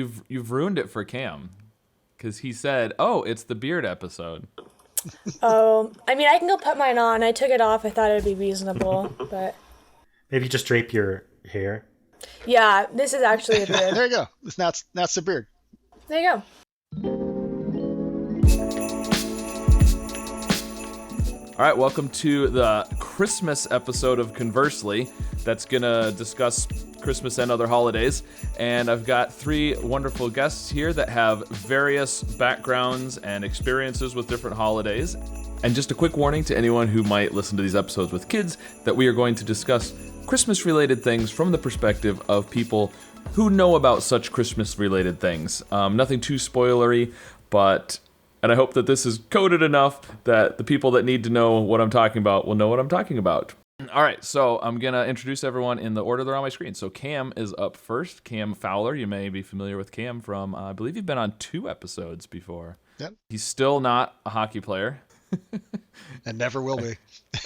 You've ruined it for Cam, because he said, "Oh, it's the beard episode." Oh, I mean, I can go put mine on. I took it off. I thought it would be reasonable, but Maybe just drape your hair. yeah, this is actually a beard. There you go. That's the beard. There you go. All right, welcome to the Christmas episode of Conversely that's going to discuss Christmas and other holidays. And I've got three wonderful guests here that have various backgrounds and experiences with different holidays. And just a quick warning to anyone who might listen to these episodes with kids that we are going to discuss Christmas-related things from the perspective of people who know about such Christmas-related things. Nothing too spoilery, but... And I hope that this is coded enough that the people that need to know what I'm talking about will know what I'm talking about. All right, so I'm going to introduce everyone in the order they're on my screen. So Cam is up first. Cam Fowler, you may be familiar with Cam from, I believe you've been on 2 episodes before. Yep. He's still not a hockey player. And never will be.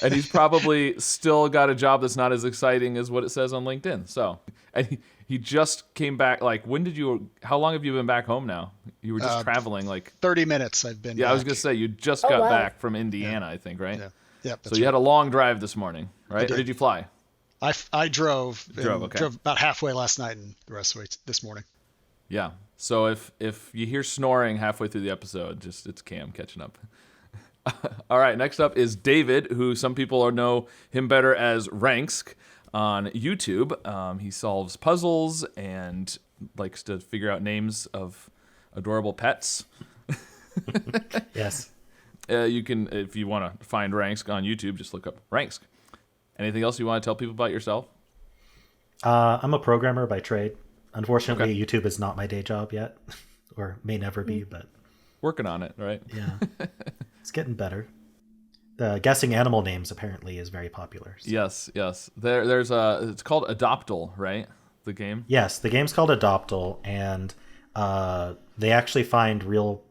And he's probably still got a job that's not as exciting as what it says on LinkedIn. So, and he just came back. Like, how long have you been back home now? You were just traveling like 30 minutes I've been Yeah, back. I was going to say, you just got wow. back from Indiana, I think, right? Yeah. Yep, So you had a long drive this morning, right? did. Or did you fly? I drove. Okay. Drove about halfway last night and the rest of the way this morning. Yeah. So if you hear snoring halfway through the episode, it's Cam catching up. All right, next up is David, who some people know him better as Ranksk on YouTube. He solves puzzles and likes to figure out names of adorable pets. Yes. You can, if you want to find Ranksk on YouTube, just look up Ranksk. Anything else you want to tell people about yourself? I'm a programmer by trade. Unfortunately, YouTube is not my day job yet, or may never be, but... Working on it, right? Yeah. It's getting better. The guessing animal names apparently is very popular. So. Yes. It's called Adoptal, right? The game? Yes, the game's called Adoptal, and they actually find real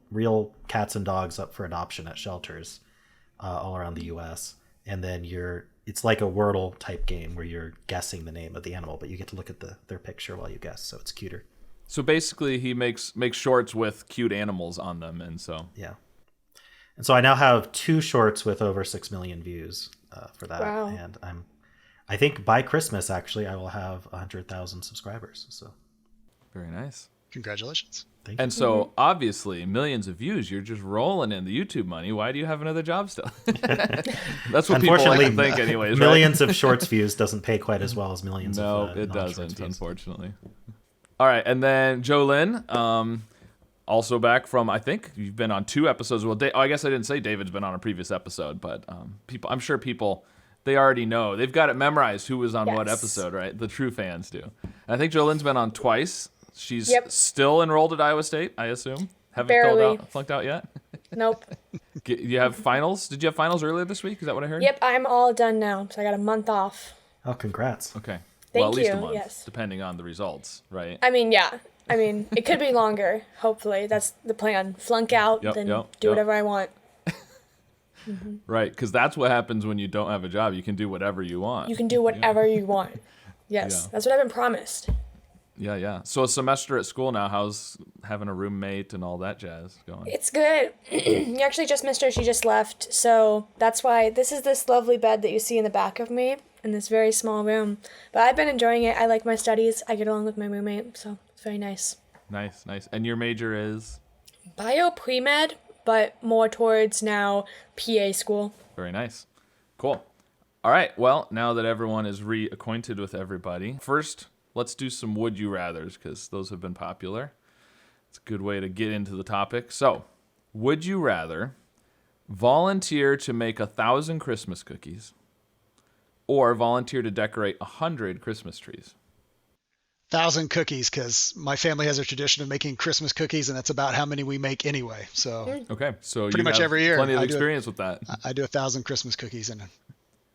cats and dogs up for adoption at shelters all around the U.S. And then it's like a Wordle type game where you're guessing the name of the animal, but you get to look at their picture while you guess, so it's cuter. So basically, he makes shorts with cute animals on them, and so yeah. And so I now have 2 shorts with over 6 million views for that, Wow. and I think by Christmas actually I will have 100,000 subscribers. So very nice. Congratulations. thank you. And so obviously, millions of views. You're just rolling in the YouTube money. Why do you have another job still? That's what people like to think, anyways. Millions right? of shorts views doesn't pay quite as well as millions No, of it non-shorts doesn't, views. unfortunately. All right, and then JoLyn, also back from, I think you've been on 2 episodes. Well, I guess I didn't say David's been on a previous episode, but I'm sure people, they already know. They've got it memorized who was on what Yes. episode, right? The true fans do. And I think JoLyn's been on twice. She's Yep. still enrolled at Iowa State, I assume. Haven't Barely. flunked out yet? Nope. You have finals? Did you have finals earlier this week? Is that what I heard? Yep, I'm all done now, so I got a month off. Oh, congrats. Okay. Thank well, at least you, a month, yes. depending on the results, right? I mean, yeah. I mean, it could be longer, hopefully. That's the plan. Flunk out, Yep, then yep, do yep. whatever I want. Right, because that's what happens when you don't have a job. You can do whatever you want. You can do whatever you want. Yes, Yeah. that's what I've been promised. Yeah. So a semester at school now, how's having a roommate and all that jazz going? It's good. You actually just missed her. She just left. So that's why this is this lovely bed that you see in the back of me in this very small room. But I've been enjoying it. I like my studies. I get along with my roommate, so it's very nice. Nice. And your major is? Bio pre-med, but more towards now PA school. Very nice. Cool. All right, well, now that everyone is reacquainted with everybody, first, let's do some Would You Rathers, because those have been popular. It's a good way to get into the topic. So, would you rather volunteer to make 1,000 Christmas cookies or volunteer to decorate 100 Christmas trees? 1,000 cookies, because my family has a tradition of making Christmas cookies, and that's about how many we make anyway. So Okay, so Pretty you much have every year, plenty of I do it. experience with that. I do 1,000 Christmas cookies, and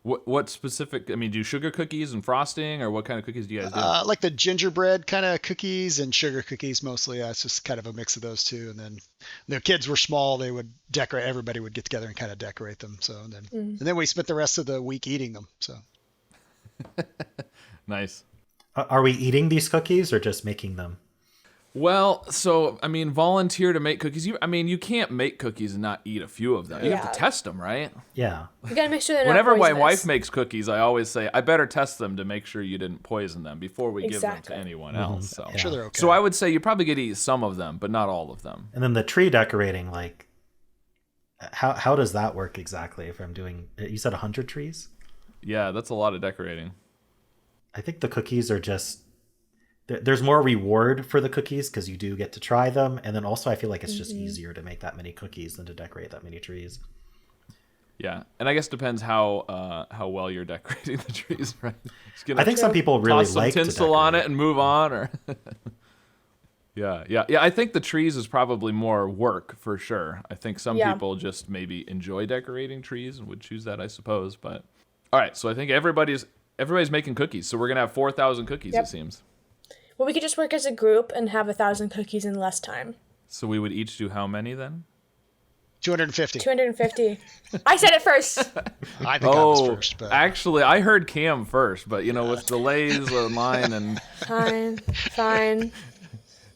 What specific, I mean, do you sugar cookies and frosting, or what kind of cookies do you guys do? like the gingerbread kind of cookies and sugar cookies mostly. It's just kind of a mix of those two. And then the kids were small; they would decorate. Everybody would get together and kind of decorate them. So and then we spent the rest of the week eating them. So Nice. Are we eating these cookies or just making them? Well, so, I mean, volunteer to make cookies. You can't make cookies and not eat a few of them. You have to test them, right? Yeah. You gotta make sure they're Whenever not my poisonous. wife makes cookies, I always say, I better test them to make sure you didn't poison them before we give them to anyone else. So. I'm sure they're okay. So I would say you probably get to eat some of them, but not all of them. And then the tree decorating, like, how does that work exactly? If I'm doing, you said 100 trees? Yeah, that's a lot of decorating. I think the cookies are just, there's more reward for the cookies because you do get to try them. And then also I feel like it's just easier to make that many cookies than to decorate that many trees. Yeah, and I guess it depends how well you're decorating the trees, right? I think some people really toss some like to tinsel on decorate. it and move on, or yeah. I think the trees is probably more work for sure. I think some people just maybe enjoy decorating trees and would choose that, I suppose. But all right, so I think everybody's making cookies, so we're gonna have 4,000 cookies. It seems. Well, we could just work as a group and have 1,000 cookies in less time. So we would each do how many then? 250. 250. I said it first. I think I was first. But Actually, I heard Cam first, but with delays online and Fine.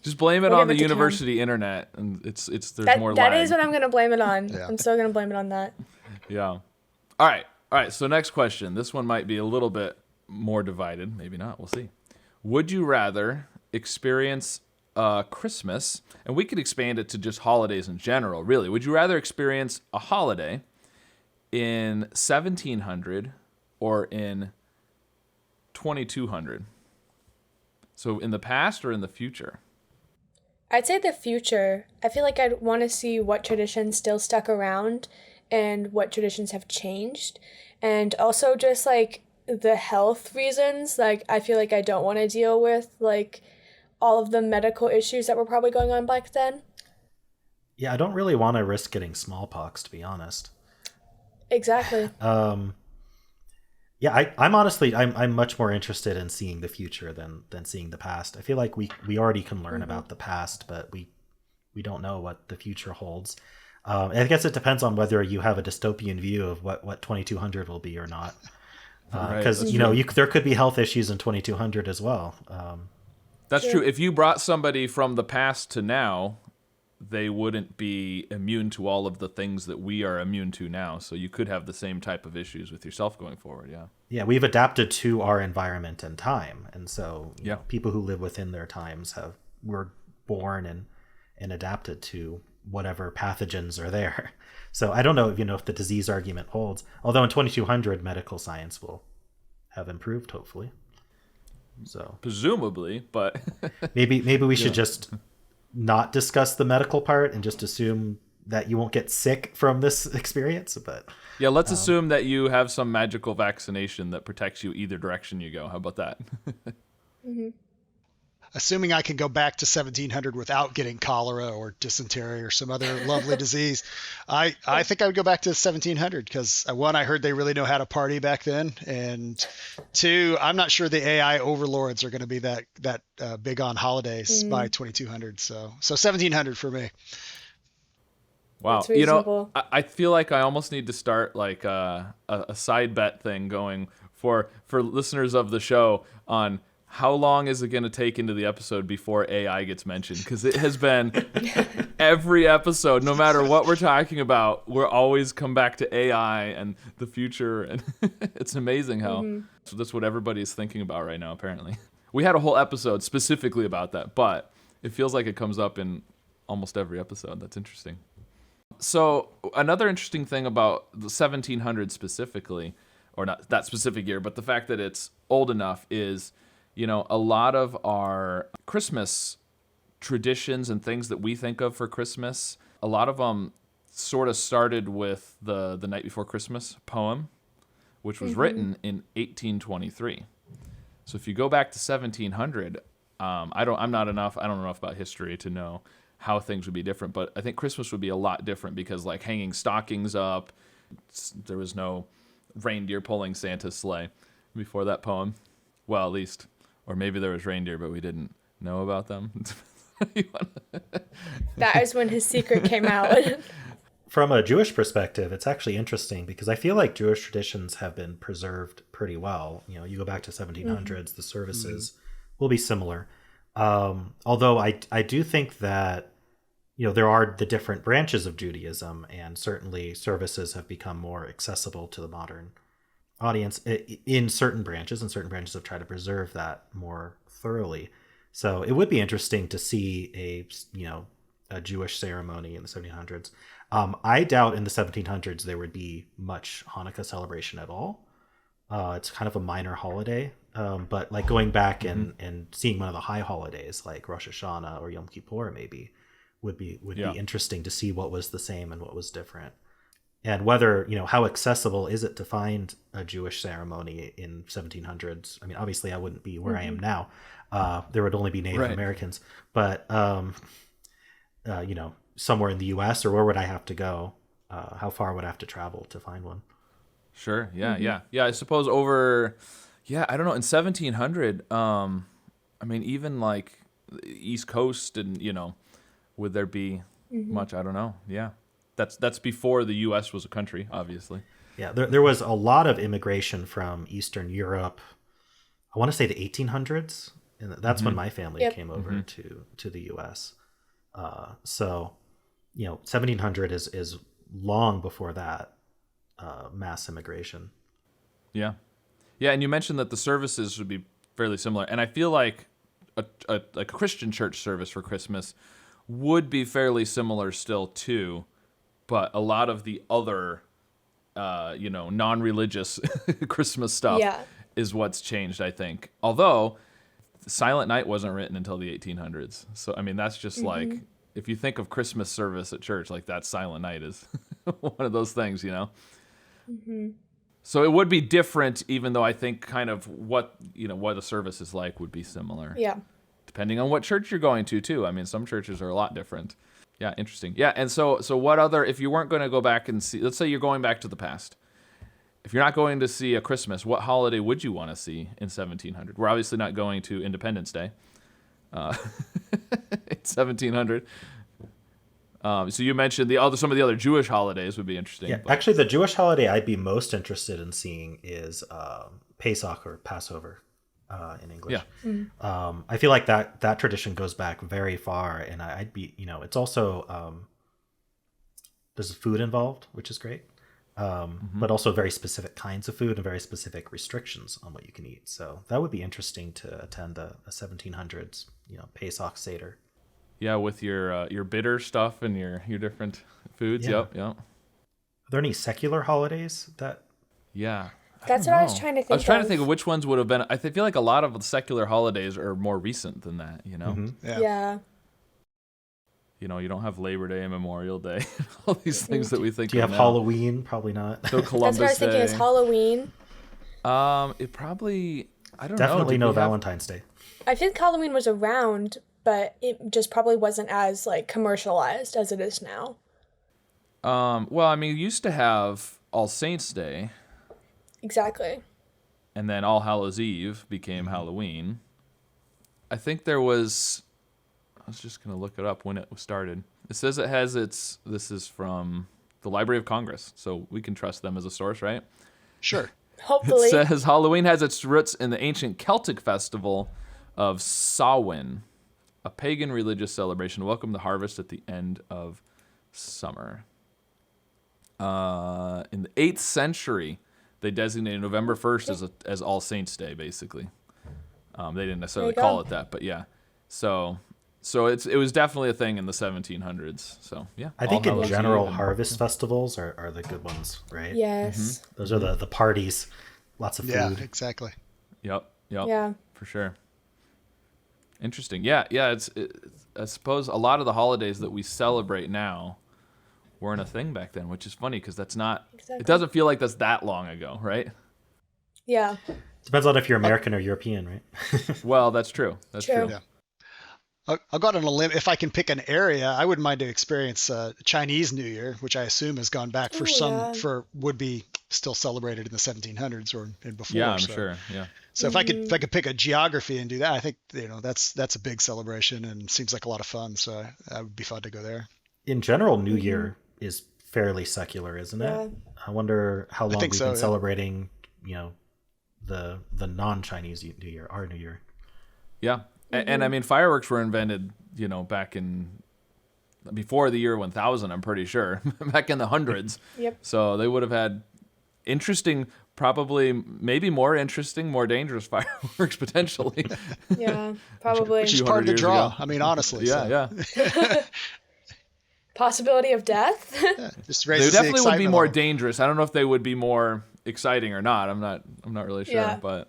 just blame it We'll on the give it to Cam. university internet, and there's more lag. That is what I'm going to blame it on. I'm still going to blame it on that. Yeah. All right. So next question. This one might be a little bit more divided. Maybe not. We'll see. Would you rather experience Christmas, and we could expand it to just holidays in general, really. Would you rather experience a holiday in 1700 or in 2200? So in the past or in the future? I'd say the future. I feel like I'd want to see what traditions still stuck around and what traditions have changed. And also just like the health reasons. Like I feel like I don't want to deal with like all of the medical issues that were probably going on back then. Yeah, I don't really want to risk getting smallpox, to be honest. Exactly. Yeah, I'm honestly much more interested in seeing the future than seeing the past. I feel like we already can learn about the past, but we don't know what the future holds. I guess it depends on whether you have a dystopian view of what 2200 will be or not. Because there could be health issues in 2200 as well. That's true. If you brought somebody from the past to now, they wouldn't be immune to all of the things that we are immune to now. So you could have the same type of issues with yourself going forward. Yeah. Yeah, we've adapted to our environment and time, and so you know, people who live within their times were born and adapted to whatever pathogens are there. So I don't know if the disease argument holds. Although in 2200, medical science will have improved, hopefully. So presumably, but maybe we should just not discuss the medical part and just assume that you won't get sick from this experience. But yeah, let's assume that you have some magical vaccination that protects you either direction you go. How about that? assuming I can go back to 1700 without getting cholera or dysentery or some other lovely disease, I think I would go back to 1700 because one, I heard they really know how to party back then, and two, I'm not sure the AI overlords are going to be that big on holidays by 2200. So 1700 for me. Wow. You know, I feel like I almost need to start like a side bet thing going for listeners of the show on how long is it going to take into the episode before AI gets mentioned? Because it has been every episode, no matter what we're talking about, we're always come back to AI and the future. And it's amazing how so that's what everybody is thinking about right now, apparently. We had a whole episode specifically about that, but it feels like it comes up in almost every episode. That's interesting. So another interesting thing about the 1700s specifically, or not that specific year, but the fact that it's old enough is, you know, a lot of our Christmas traditions and things that we think of for Christmas, a lot of them sort of started with the Night Before Christmas poem, which was written in 1823. So if you go back to 1700, I don't know enough about history to know how things would be different, but I think Christmas would be a lot different because like hanging stockings up, there was no reindeer pulling Santa's sleigh before that poem. Well, at least, or maybe there was reindeer, but we didn't know about them. That is when his secret came out. From a Jewish perspective, it's actually interesting because I feel like Jewish traditions have been preserved pretty well. You know, you go back to 1700s, the services will be similar. Although I do think that, there are the different branches of Judaism, and certainly services have become more accessible to the modern audience in certain branches, and certain branches have tried to preserve that more thoroughly. So it would be interesting to see a Jewish ceremony in the 1700s. I doubt in the 1700s there would be much Hanukkah celebration at all. It's kind of a minor holiday, but like going back and seeing one of the high holidays like Rosh Hashanah or Yom Kippur maybe would be interesting to see what was the same and what was different, and whether how accessible is it to find a Jewish ceremony in 1700s. I mean, obviously I wouldn't be where I am now. There would only be Native Americans, but somewhere in the U.S. or where would I have to go? How far would I have to travel to find one? Sure. Yeah. I suppose over. Yeah, I don't know. In 1700, I mean, even like East Coast, and would there be much? I don't know. Yeah, that's before the U.S. was a country, obviously. Yeah, there was a lot of immigration from Eastern Europe. I want to say the 1800s, and that's when my family came over to the U.S. So, 1700 is long before that mass immigration. Yeah, and you mentioned that the services would be fairly similar, and I feel like a Christian church service for Christmas would be fairly similar still too, but a lot of the other, non-religious Christmas stuff is what's changed, I think. Although Silent Night wasn't written until the 1800s, so I mean that's just like if you think of Christmas service at church, like that Silent Night is one of those things, So it would be different, even though I think kind of what a service is like would be similar. Yeah. Depending on what church you're going to, too. I mean, some churches are a lot different. Yeah, interesting. Yeah, and so what other, if you weren't going to go back and see, let's say you're going back to the past. If you're not going to see a Christmas, what holiday would you want to see in 1700? We're obviously not going to Independence Day in 1700. So you mentioned some of the other Jewish holidays would be interesting. Yeah, actually, the Jewish holiday I'd be most interested in seeing is Pesach or Passover in English. Yeah. I feel like that tradition goes back very far, and I'd be, it's also there's food involved, which is great, but also very specific kinds of food and very specific restrictions on what you can eat. So that would be interesting to attend a 1700s, Pesach Seder. Yeah, with your bitter stuff and your different foods. Yeah. Yep. Are there any secular holidays that? Yeah. That's what I was trying to think of. I was trying to think of which ones would have been. I feel like a lot of the secular holidays are more recent than that, Yeah. You don't have Labor Day and Memorial Day, all these things that we think. Do you have Halloween? Probably not. So Columbus That's what I was thinking. Is Halloween? It probably. I don't know. Definitely no Valentine's Day. I think Halloween was around, but it just probably wasn't as like commercialized as it is now. Well, I mean, you used to have All Saints Day. Exactly. And then All Hallows Eve became Halloween. I think there was. I was just going to look it up when it started. It says it has this is from the Library of Congress, so we can trust them as a source, right? Sure. Hopefully. It says Halloween has its roots in the ancient Celtic festival of Samhain, a pagan religious celebration to welcome the harvest at the end of summer. In the 8th century, they designated November 1st as All Saints Day, basically. They didn't necessarily call it that, but yeah. So it was definitely a thing in the 1700s. So yeah. I think in general, harvest festivals are the good ones, right? Yes. Those are the parties, lots of food. Yeah, exactly. Yep. Yeah. For sure. Interesting. Yeah. I suppose a lot of the holidays that we celebrate now weren't a thing back then, which is funny because that's not. Exactly. It doesn't feel like that's that long ago, right? Yeah. Depends on if you're American or European, right? Well, that's true. That's true. Yeah. I'll go out on a limb. If I can pick an area, I wouldn't mind to experience Chinese New Year, which I assume has gone back for would be still celebrated in the 1700s or before. Yeah, I'm sure. Yeah. So if I could pick a geography and do that, I think that's a big celebration and seems like a lot of fun. So that would be fun to go there. In general, New Year is fairly secular, isn't it? I wonder how long we've been celebrating, the non-Chinese New Year, our New Year. Yeah. And I mean, fireworks were invented, back before the year 1000, I'm pretty sure, back in the hundreds. Yep. So they would have had interesting, probably maybe more interesting, more dangerous fireworks potentially. Yeah, probably. Which is part of the 200 years draw. ago. I mean, honestly. Yeah, so. yeah. Possibility of death. Just They raises the definitely would be excitement more level. dangerous. I don't know if they would be more exciting or not. I'm not really sure, Yeah. but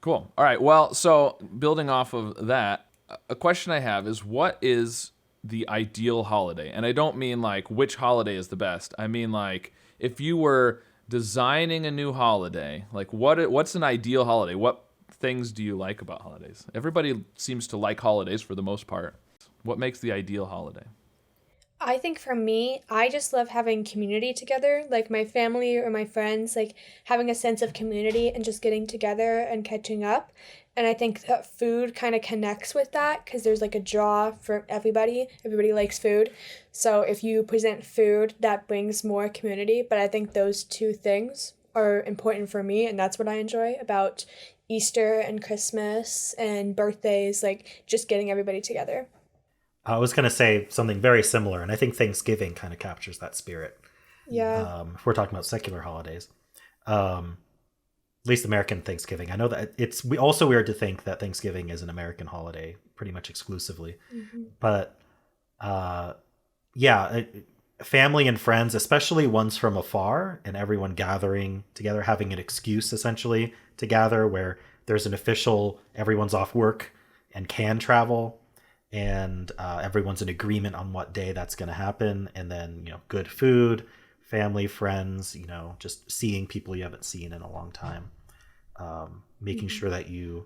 cool. All right. Well, so building off of that, a question I have is, what is the ideal holiday? And I don't mean like which holiday is the best. I mean like if you were designing a new holiday, like what's an ideal holiday? What things do you like about holidays? Everybody seems to like holidays for the most part. What makes the ideal holiday? I think for me, I just love having community together, like my family or my friends, like having a sense of community and just getting together and catching up. And I think that food kind of connects with that because there's like a draw for everybody. Everybody likes food. So if you present food, that brings more community. But I think those two things are important for me, and that's what I enjoy about Easter and Christmas and birthdays, like just getting everybody together. I was going to say something very similar, and I think Thanksgiving kind of captures that spirit. Yeah. If we're talking about secular holidays, at least American Thanksgiving. I know that it's also weird to think that Thanksgiving is an American holiday pretty much exclusively. Mm-hmm. But family and friends, especially ones from afar, and everyone gathering together, having an excuse essentially to gather where there's an official, everyone's off work and can travel. And everyone's in agreement on what day that's going to happen. And then, good food, family, friends, just seeing people you haven't seen in a long time. Making sure that you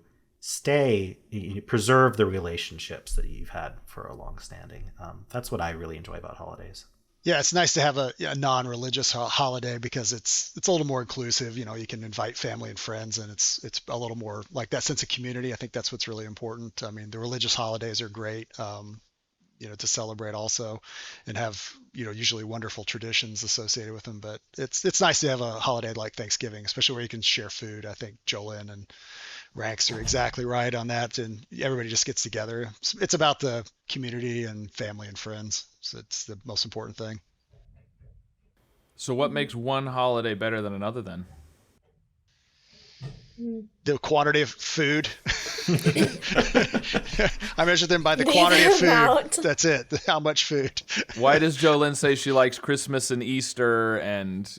preserve the relationships that you've had for a long standing. That's what I really enjoy about holidays. Yeah, it's nice to have a non-religious holiday because it's a little more inclusive. You can invite family and friends, and it's a little more like that sense of community. I think that's what's really important. I mean, the religious holidays are great, to celebrate also, and have usually wonderful traditions associated with them. But it's nice to have a holiday like Thanksgiving, especially where you can share food. I think JoLyn and Ranks are exactly right on that, and everybody just gets together. It's about the community and family and friends. So it's the most important thing. So what makes one holiday better than another then? The quantity of food. I measure them by the The quantity of food. amount. That's it. How much food. Why does JoLyn say she likes Christmas and Easter and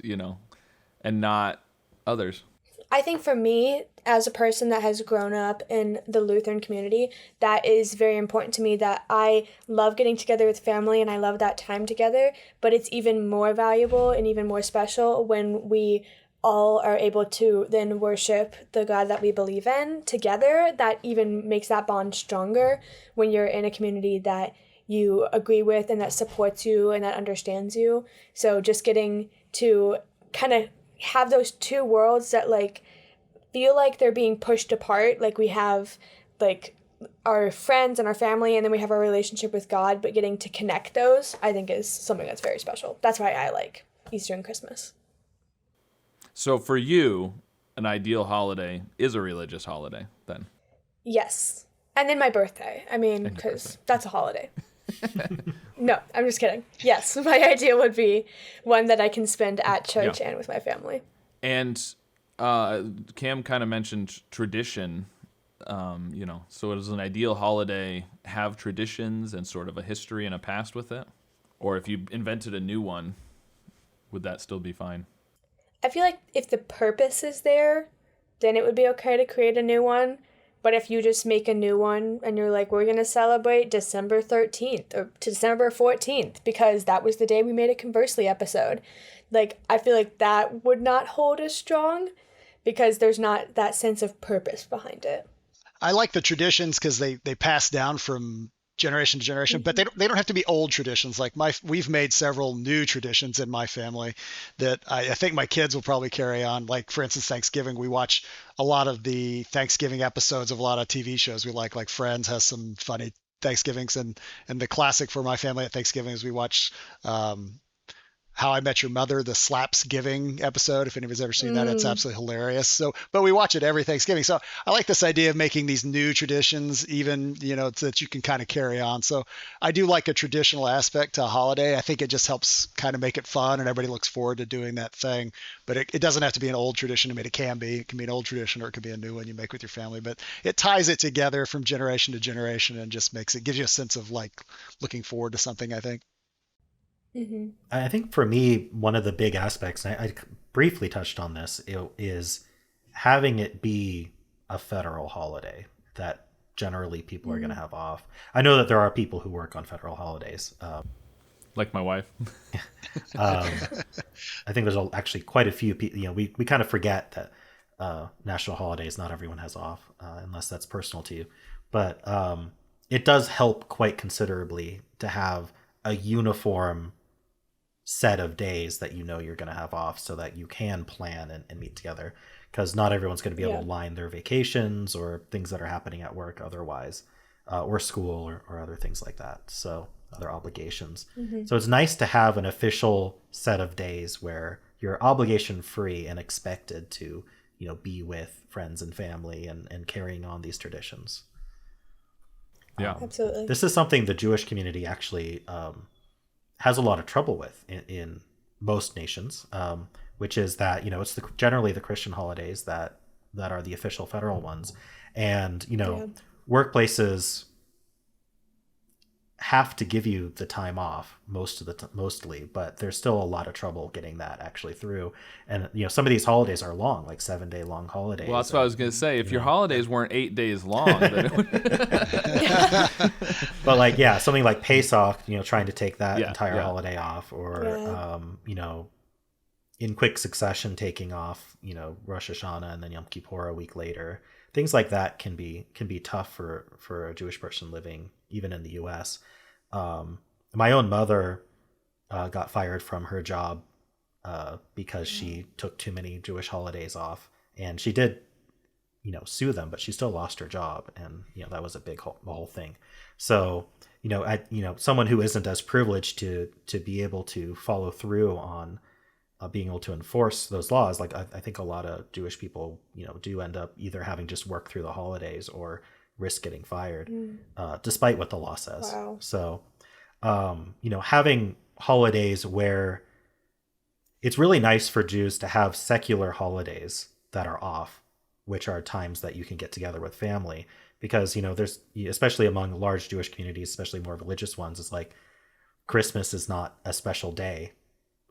not others? I think for me, as a person that has grown up in the Lutheran community, that is very important to me, that I love getting together with family and I love that time together, but it's even more valuable and even more special when we all are able to then worship the God that we believe in together. That even makes that bond stronger when you're in a community that you agree with and that supports you and that understands you. So just getting to kind of have those two worlds that like feel like they're being pushed apart. Like we have like our friends and our family, and then we have our relationship with God, but getting to connect those, I think, is something that's very special. That's why I like Easter and Christmas. So for you, an ideal holiday is a religious holiday then? Yes. And then my birthday. I mean, because that's a holiday. No, I'm just kidding. Yes, my idea would be one that I can spend at church and with my family. And Cam kind of mentioned tradition, so does an ideal holiday have traditions and sort of a history and a past with it? Or if you invented a new one, would that still be fine? I feel like if the purpose is there, then it would be okay to create a new one. But if you just make a new one and you're like, we're going to celebrate December 13th or December 14th because that was the day we made a Conversely episode, like, I feel like that would not hold as strong because there's not that sense of purpose behind it. I like the traditions because they pass down from generation to generation, but they don't have to be old traditions. Like we've made several new traditions in my family that I think my kids will probably carry on. Like for instance, Thanksgiving, we watch a lot of the Thanksgiving episodes of a lot of TV shows we like Friends has some funny Thanksgivings, and the classic for my family at Thanksgiving is we watch How I Met Your Mother, the Slapsgiving episode. If anybody's ever seen that, it's absolutely hilarious. So, but we watch it every Thanksgiving. So I like this idea of making these new traditions, even, so that you can kind of carry on. So I do like a traditional aspect to a holiday. I think it just helps kind of make it fun and everybody looks forward to doing that thing. But it doesn't have to be an old tradition. I mean, it can be. It can be an old tradition or it could be a new one you make with your family. But it ties it together from generation to generation and just gives you a sense of like looking forward to something, I think. Mm-hmm. I think for me, one of the big aspects, and I briefly touched on this, is having it be a federal holiday that generally people are going to have off. I know that there are people who work on federal holidays. Like my wife. I think there's actually quite a few people, we kind of forget that national holidays, not everyone has off, unless that's personal to you. But it does help quite considerably to have a uniform set of days that you're going to have off so that you can plan and meet together, because not everyone's going to be able to line their vacations or things that are happening at work otherwise, or school or other things like that. So other obligations. Mm-hmm. So it's nice to have an official set of days where you're obligation free and expected to, be with friends and family and carrying on these traditions. Yeah, absolutely. This is something the Jewish community actually has a lot of trouble with in most nations, which is that, it's generally the Christian holidays that are the official federal ones. And, workplaces have to give you the time off mostly, but there's still a lot of trouble getting that actually through. And, some of these holidays are long, like 7-day long holidays. Well, that's what I was going to say. If your holidays weren't 8 days long, then it would... But something like Pesach, trying to take that entire holiday off, or, in quick succession taking off, Rosh Hashanah and then Yom Kippur a week later. Things like that can be tough for a Jewish person living even in the U.S. My own mother got fired from her job because she took too many Jewish holidays off, and she did, sue them, but she still lost her job, and that was a big whole thing. So someone who isn't as privileged to be able to follow through on being able to enforce those laws, like I think a lot of Jewish people, do end up either having just work through the holidays or risk getting fired, despite what the law says. Wow. So, having holidays where it's really nice for Jews to have secular holidays that are off, which are times that you can get together with family, because, there's, especially among large Jewish communities, especially more religious ones, it's like Christmas is not a special day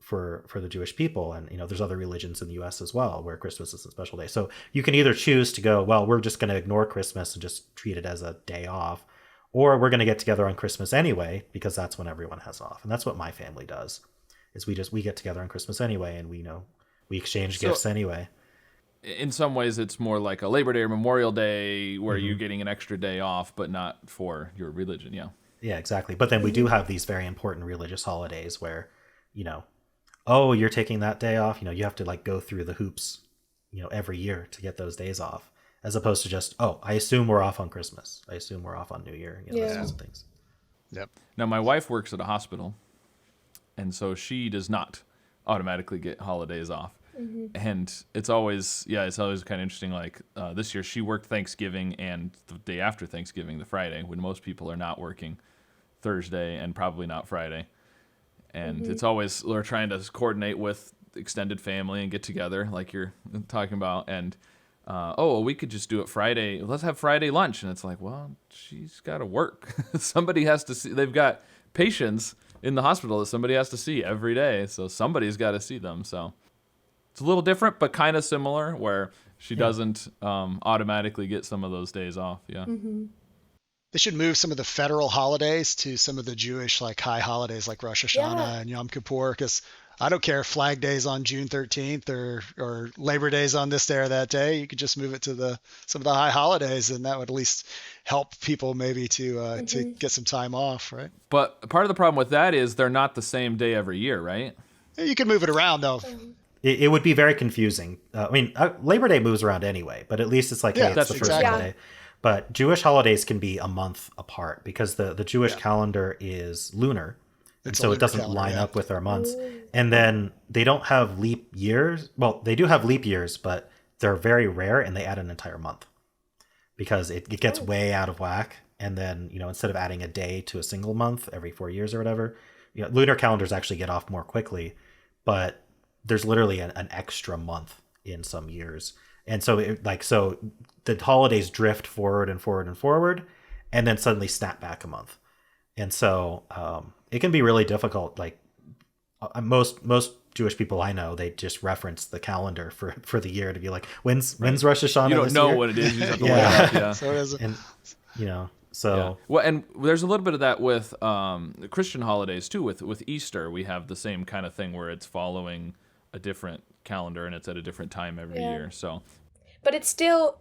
for the Jewish people. And, there's other religions in the US as well where Christmas is a special day. So you can either choose to go, well, we're just going to ignore Christmas and just treat it as a day off, or we're going to get together on Christmas anyway, because that's when everyone has off. And that's what my family does, is we get together on Christmas anyway. And we exchange gifts anyway. In some ways, it's more like a Labor Day or Memorial Day where you're getting an extra day off, but not for your religion. Yeah. Yeah, exactly. But then we do have these very important religious holidays where, oh, you're taking that day off. You have to go through the hoops, every year to get those days off, as opposed to just, oh, I assume we're off on Christmas. I assume we're off on New Year. Those sorts of things. Yep. Now, my wife works at a hospital, and so she does not automatically get holidays off. Mm-hmm. And it's always kind of interesting. Like this year, she worked Thanksgiving and the day after Thanksgiving, the Friday, when most people are not working Thursday and probably not Friday. And it's always, we're trying to coordinate with extended family and get together like you're talking about. And, we could just do it Friday. Let's have Friday lunch. And it's like, well, she's got to work. Somebody has to see. They've got patients in the hospital that somebody has to see every day. So somebody's got to see them. So it's a little different, but kind of similar, where she doesn't automatically get some of those days off. Yeah. Mm-hmm. They should move some of the federal holidays to some of the Jewish high holidays like Rosh Hashanah and Yom Kippur, because I don't care if Flag Day's on June 13th or Labor Day's on this day or that day. You could just move it to some of the high holidays, and that would at least help people maybe to get some time off, right? But part of the problem with that is they're not the same day every year, right? You can move it around though. It would be very confusing. Labor Day moves around anyway, but at least it's like, hey, it's the first holiday. But Jewish holidays can be a month apart because the Jewish calendar is lunar. And It's a so it lunar doesn't calendar, line yeah. up with our months. And then they don't have leap years. Well, they do have leap years, but they're very rare, and they add an entire month because it gets way out of whack. And then, instead of adding a day to a single month every 4 years or whatever, lunar calendars actually get off more quickly, but there's literally an extra month in some years. And so so the holidays drift forward and forward and forward, and then suddenly snap back a month. And so it can be really difficult. Like most Jewish people I know, they just reference the calendar for the year to be like, when's Rosh Hashanah? You don't this know year? what it is. You just have to Yeah. look it up. Yeah. So it is. And so Yeah. Well, and there's a little bit of that with Christian holidays too. With Easter, we have the same kind of thing where it's following a different calendar and it's at a different time every year. So, But it's still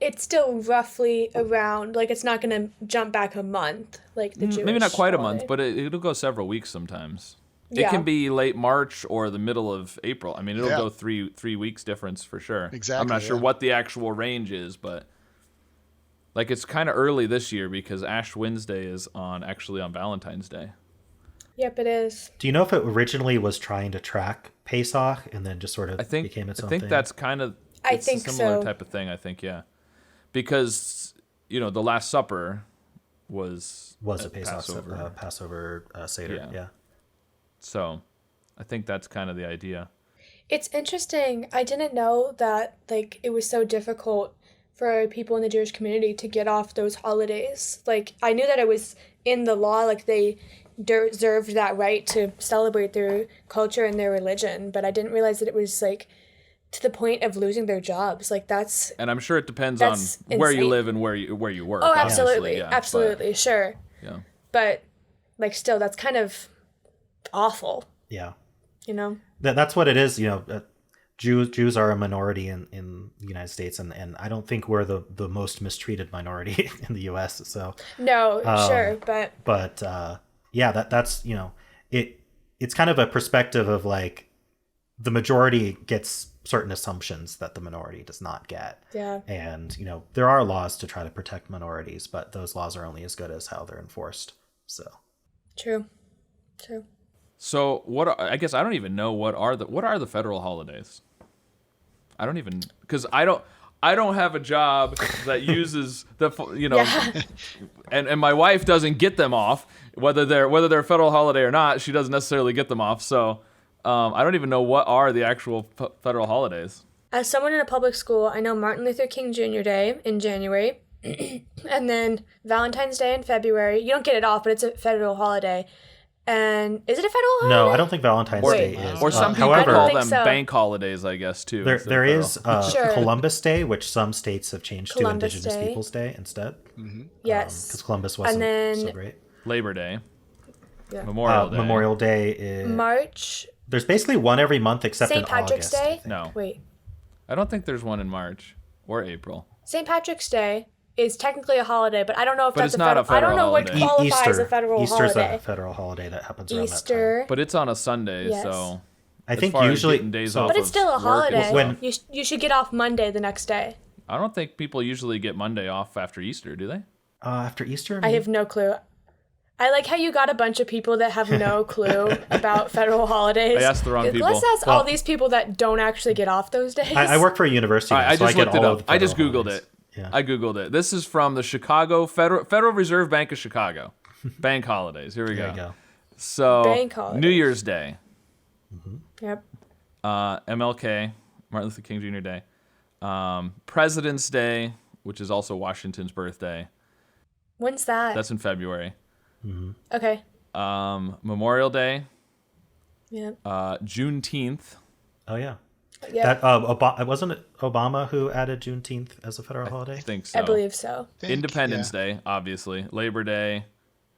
roughly around, like, it's not going to jump back a month like the Jewish maybe not quite a holiday. month, but it'll go several weeks sometimes. It Yeah. can be late March or the middle of April. I mean, it'll Yeah. go three weeks difference for sure. Exactly, I'm not sure yeah. what the actual range is, but like it's kind of early this year because Ash Wednesday is actually on Valentine's Day. Yep, it is. do you know if it originally was trying to track Pesach and then just sort of became its own I think thing? that's kind of I it's think a similar so. type of thing. I think because the Last Supper was a Pesach Passover Seder. Yeah. So I think that's kind of the idea. It's interesting. I didn't know that, like, it was so difficult for people in the Jewish community to get off those holidays. Like, I knew that it was in the law, like, they deserved that right to celebrate their culture and their religion, but I didn't realize that it was, like, to the point of losing their jobs. Like, that's... And I'm sure it depends on That's where you insane. live and where you work. Oh, obviously, absolutely. yeah, Absolutely, sure. But, yeah. But, like, still, that's kind of awful, Yeah. That's what it is. Jews are a minority in the United States, and I don't think we're the most mistreated minority in the U.S. So No, sure, but... that's it's kind of a perspective of like the majority gets certain assumptions that the minority does not get. Yeah. And there are laws to try to protect minorities, but those laws are only as good as how they're enforced. So True. So I guess I don't even know what are the federal holidays. I don't even because I don't have a job that uses Yeah. and my wife doesn't get them off whether they're a federal holiday or not. She doesn't necessarily get them off. So I don't even know what are the actual federal holidays. As someone in a public school, I know Martin Luther King Jr. Day in January, and then Valentine's Day in February. You don't get it off, but it's a federal holiday. And is it a federal holiday? no, I don't think Valentine's Day is. Or some people however, I call don't them think so. bank holidays, I guess too. there is Sure. Columbus Day, which some states have changed Columbus to Indigenous Day. Peoples Day instead. Yes. Because Columbus wasn't then- so great. Labor Day, Yeah. Memorial Day. Memorial Day is March, there's basically one every month except St. in Patrick's August. I Day. think. No, Wait, I don't think there's one in March or April. St. Patrick's Day is technically a holiday, but I don't know if But that's it's not a I don't federal know what holiday. qualifies a federal Easter's holiday. a federal holiday that happens around that time. Easter, But it's on a Sunday, Yes. so I as think far as usually getting days so- off but it's of still a work and holiday. stuff. When- You should get off Monday the next day. I don't think people usually get Monday off after Easter, do they? after Easter. I have no clue. I like how you got a bunch of people that have no clue about federal holidays. I asked the wrong people. Let's ask all these people that don't actually get off those days. I work for a university. All right, I so just get looked it all of up. the I just federal Googled holidays. it. Yeah. I Googled it. This is from the Chicago Federal Reserve Bank of Chicago. Bank holidays. Here we There go. you go. So Bank holidays. New Year's Day, Yep. MLK, Martin Luther King Jr. Day, President's Day, which is also Washington's birthday. When's that? That's in February. Okay. Memorial Day, Yep. Juneteenth. Oh yeah. Yep. That wasn't it Obama who added Juneteenth as a federal holiday? I think so. I believe so. Independence Day, obviously. Labor Day,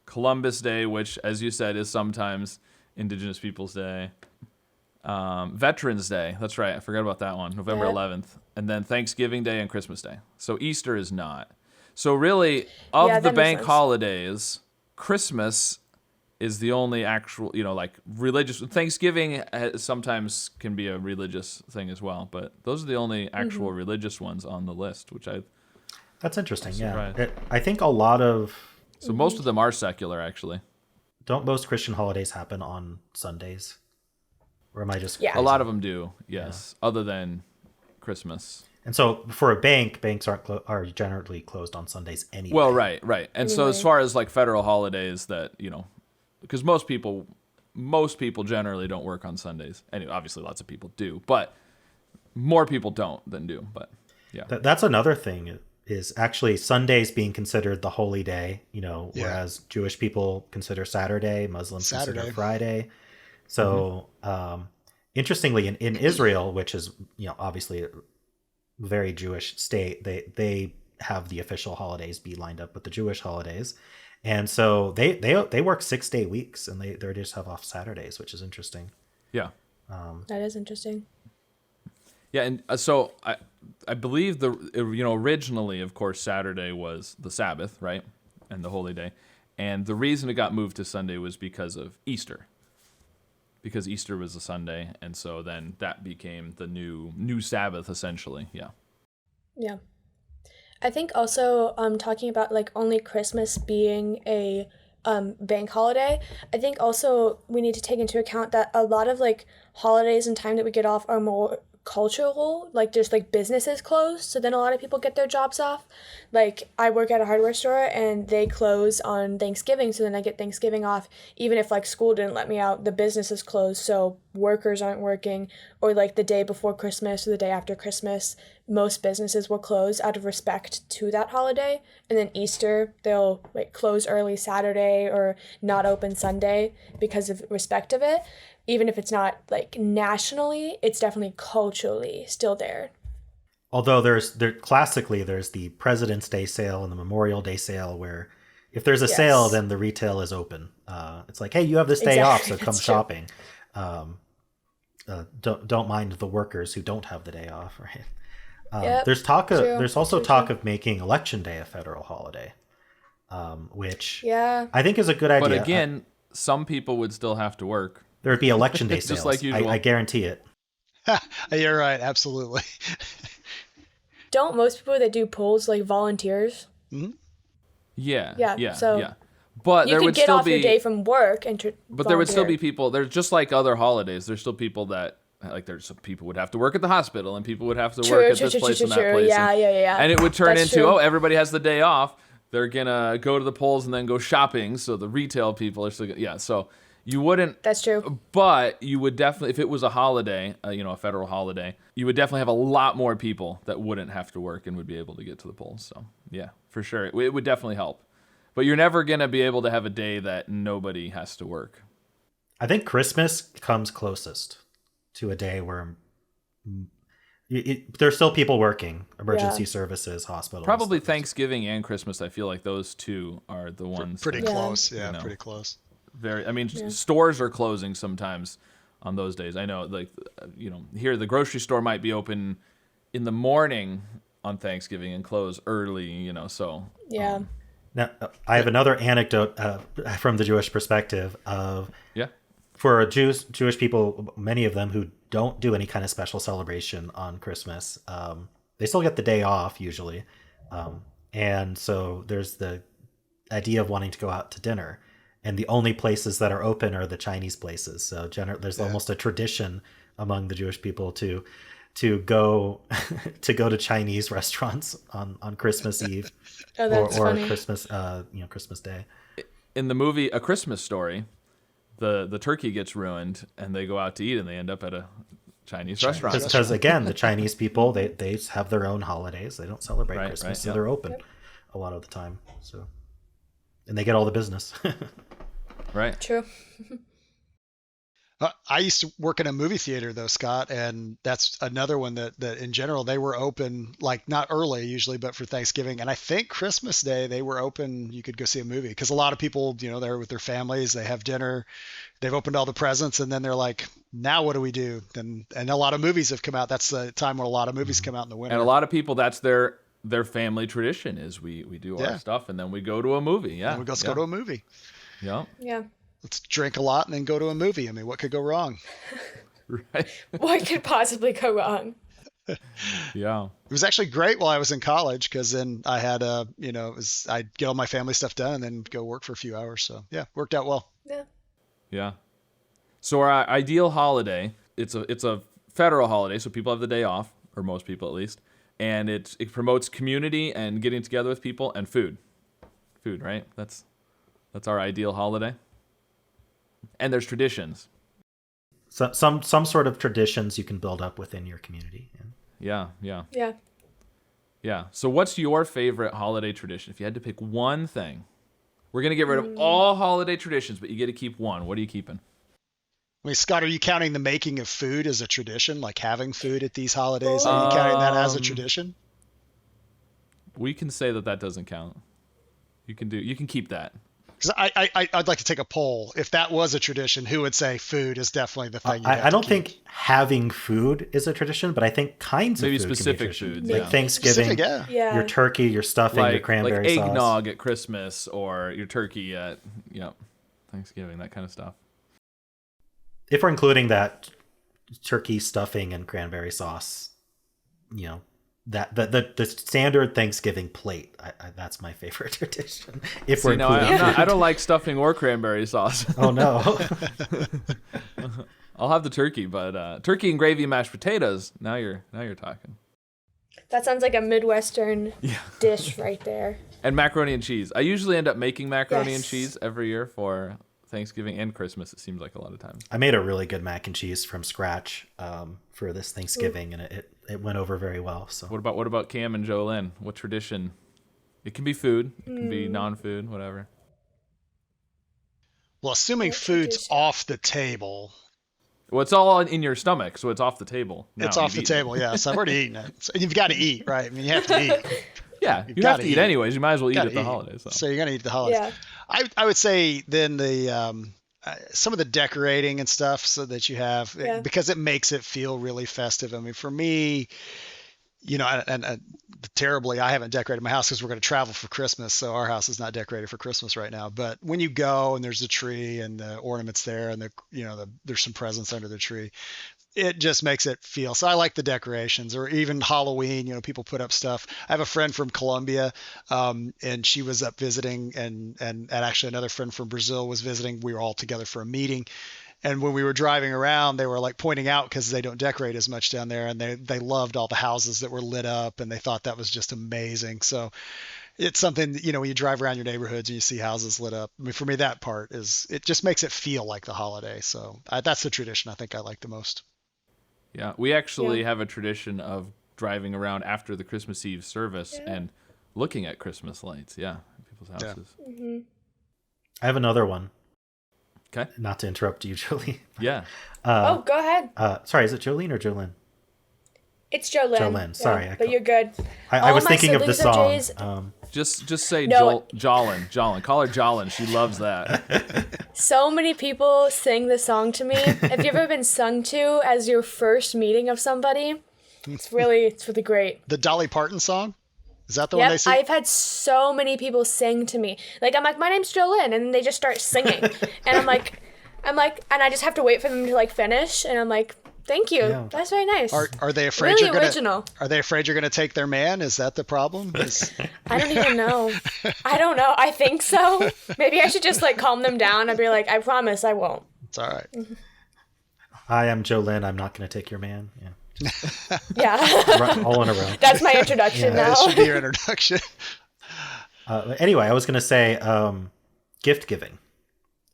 Columbus Day, which, as you said, is sometimes Indigenous Peoples Day. Veterans Day, that's right. I forgot about that one. November Yeah. 11th. And then Thanksgiving Day and Christmas Day. So Easter is not. So really, of Yeah, the that makes bank sense. holidays, Christmas is the only actual, like religious. Thanksgiving sometimes can be a religious thing as well, but those are the only actual religious ones on the list, which That's interesting. Yeah. surprised. I think a lot of so most of them are secular, actually. don't most Christian holidays happen on Sundays? Or am I just Yeah. A lot of them do, yes, other than Christmas. And so for a bank, banks are generally closed on Sundays anyway. Well, right. And so as Anyway. far as like federal holidays that, because most people generally don't work on Sundays. Anyway, obviously lots of people do, but more people don't than do. But yeah. That's another thing, is actually Sundays being considered the holy day, whereas Jewish people consider Saturday, Muslims consider Friday. So interestingly, in Israel, which is obviously a very Jewish state, they have the official holidays be lined up with the Jewish holidays, and so they work 6-day weeks, and they just have off Saturdays, which is interesting. Yeah. That is interesting. Yeah, and so I believe originally, of course, Saturday was the Sabbath, right, and the holy day, and the reason it got moved to Sunday was because of Easter, because Easter was a Sunday, and so then that became the new Sabbath essentially. Yeah. Yeah. I think also talking about like only Christmas being a bank holiday, I think also we need to take into account that a lot of like holidays and time that we get off are more cultural, like just like businesses close, so then a lot of people get their jobs off. Like I work at a hardware store and they close on Thanksgiving, so then I get Thanksgiving off, even if like school didn't let me out, the business is closed, so workers aren't working. Or like the day before Christmas or the day after Christmas, most businesses will close out of respect to that holiday. And then Easter, they'll like close early Saturday or not open Sunday because of respect of it. Even if it's not like nationally, it's definitely culturally still there. Although classically there's the President's Day sale and the Memorial Day sale, where if there's a sale, then the retail is open. It's like, hey, you have this day off, so come shopping. Don't mind the workers who don't have the day off, right? There's also talk of making Election Day a federal holiday, which I think is a good idea. But again, some people would still have to work. There would be Election Day sales. Just like usual. I guarantee it. You're right, absolutely. Don't most people that do polls like volunteers? Mm-hmm. Yeah. So but you there could would get still off be your day from work and but there would still be people. There's just like other holidays. There's still people that like there's some people would have to work at the hospital and people would have to work at this place and that place. Yeah. And it would turn That's into true. everybody has the day off. They're gonna go to the polls and then go shopping. So the retail people are still so. You wouldn't. That's true. But you would definitely, if it was a holiday, a federal holiday, you would definitely have a lot more people that wouldn't have to work and would be able to get to the polls. So, yeah, for sure. It would definitely help. But you're never going to be able to have a day that nobody has to work. I think Christmas comes closest to a day where there's still people working, emergency services, hospitals. Probably Thanksgiving and Christmas. I feel like those two are the ones. Pretty that, close. Yeah, pretty close. Stores are closing sometimes on those days. I know, like, here the grocery store might be open in the morning on Thanksgiving and close early, so. Yeah. Now, I have another anecdote from the Jewish perspective of, Yeah. For Jewish people, many of them who don't do any kind of special celebration on Christmas, they still get the day off usually. And so there's the idea of wanting to go out to dinner. And the only places that are open are the Chinese places. So there's almost a tradition among the Jewish people to go to Chinese restaurants on Christmas Eve or funny. Christmas Christmas Day. In the movie A Christmas Story, the turkey gets ruined and they go out to eat and they end up at a Chinese restaurant. Because again, the Chinese people they have their own holidays. They don't celebrate Christmas, so they're open a lot of the time. So. And they get all the business. Right. True. I used to work in a movie theater though, Scott, and that's another one that in general they were open, like not early usually, but for Thanksgiving. And I think Christmas Day they were open. You could go see a movie because a lot of people, they're with their families, they have dinner, they've opened all the presents, and then they're like, now what do we do? And a lot of movies have come out. That's the time when a lot of movies come out in the winter. And a lot of people, that's their family tradition is we do our stuff and then we go to a movie. Yeah. And we go to a movie. Yeah. Yeah. Let's drink a lot and then go to a movie. I mean, what could go wrong? Right. What could possibly go wrong? Yeah. It was actually great while I was in college because then I had I'd get all my family stuff done and then go work for a few hours. So yeah, worked out well. Yeah. Yeah. So our ideal holiday, it's a federal holiday, so people have the day off, or most people at least, and it promotes community and getting together with people and food. Food, right? That's our ideal holiday. And there's traditions. So, some sort of traditions you can build up within your community. Yeah. Yeah. So what's your favorite holiday tradition? If you had to pick one thing, we're going to get rid of all holiday traditions, but you get to keep one. What are you keeping? I mean, Scott, are you counting the making of food as a tradition, like having food at these holidays? Are you counting that as a tradition? We can say that doesn't count. You can keep that. Because I'd like to take a poll. If that was a tradition, who would say food is definitely the thing? I don't think having food is a tradition, but I think kinds maybe of food specific can be foods, like Thanksgiving, Yeah. your turkey, your stuffing, your cranberry like sauce. eggnog at Christmas, or your turkey at Thanksgiving, that kind of stuff. If we're including that turkey stuffing and cranberry sauce, that the standard Thanksgiving plate, that's my favorite tradition. If we're including I don't like stuffing or cranberry sauce. Oh no. I'll have the turkey, but turkey and gravy mashed potatoes. Now you're talking. That sounds like a Midwestern dish right there. And macaroni and cheese. I usually end up making macaroni and Yes. cheese every year for Thanksgiving and Christmas. It seems like a lot of times. I made a really good mac and cheese from scratch for this Thanksgiving, and it went over very well. So What about Cam and JoLyn? What tradition? It can be food. It can be non-food, whatever. Well, assuming food's off the table. Well, it's all in your stomach, so it's off the table. Now. It's off You've the eaten table, yeah. So I've already eaten it. So you've got to eat, right? I mean, you have to eat. it. Yeah, you have gotta to eat eat. anyways. You might as well eat Gotta at the eat. holidays. So you're gonna eat the holidays. Yeah. I would say then the some of the decorating and stuff so that you have because it makes it feel really festive. I mean, for me, and terribly, I haven't decorated my house because we're going to travel for Christmas, so our house is not decorated for Christmas right now. But when you go and there's a tree and the ornaments there, and there's some presents under the tree, it just makes it feel. So I like the decorations, or even Halloween. People put up stuff. I have a friend from Colombia, and she was up visiting, and actually another friend from Brazil was visiting. We were all together for a meeting. And when we were driving around, they were like pointing out, because they don't decorate as much down there, and they loved all the houses that were lit up, and they thought that was just amazing. So it's something, when you drive around your neighborhoods and you see houses lit up. I mean, for me, that part it just makes it feel like the holiday. So that's the tradition I think I like the most. Yeah, we actually have a tradition of driving around after the Christmas Eve service and looking at Christmas lights. Yeah, in people's houses. Yeah. Mm-hmm. I have another one. Okay. Not to interrupt you, Jolie. Yeah. Go ahead. Sorry, is it Jolene or JoLyn? It's JoLyn. JoLyn, sorry. Yeah, but you're good. I was thinking of the siblings are song. Jays. Just say No. JoLyn. Call her JoLyn. She loves that. So many people sing the song to me. Have you ever been sung to as your first meeting of somebody? It's really great. The Dolly Parton song? Is that the one they Yep, sing? I've had so many people sing to me. Like, I'm like, my name's JoLyn, and then they just start singing. And I'm like, and I just have to wait for them to like finish, and I'm like, thank you. Yeah. That's very nice. Are they afraid Really you're gonna? original. Are they afraid you're gonna take their man? Is that the problem? I don't even know. I don't know. I think so. Maybe I should just like calm them down and be like, I promise I won't. It's all right. Hi, I'm JoLyn. I'm not going to take your man. Yeah. Yeah. All in a row. That's my introduction now. That should be your introduction. Anyway, I was going to say gift giving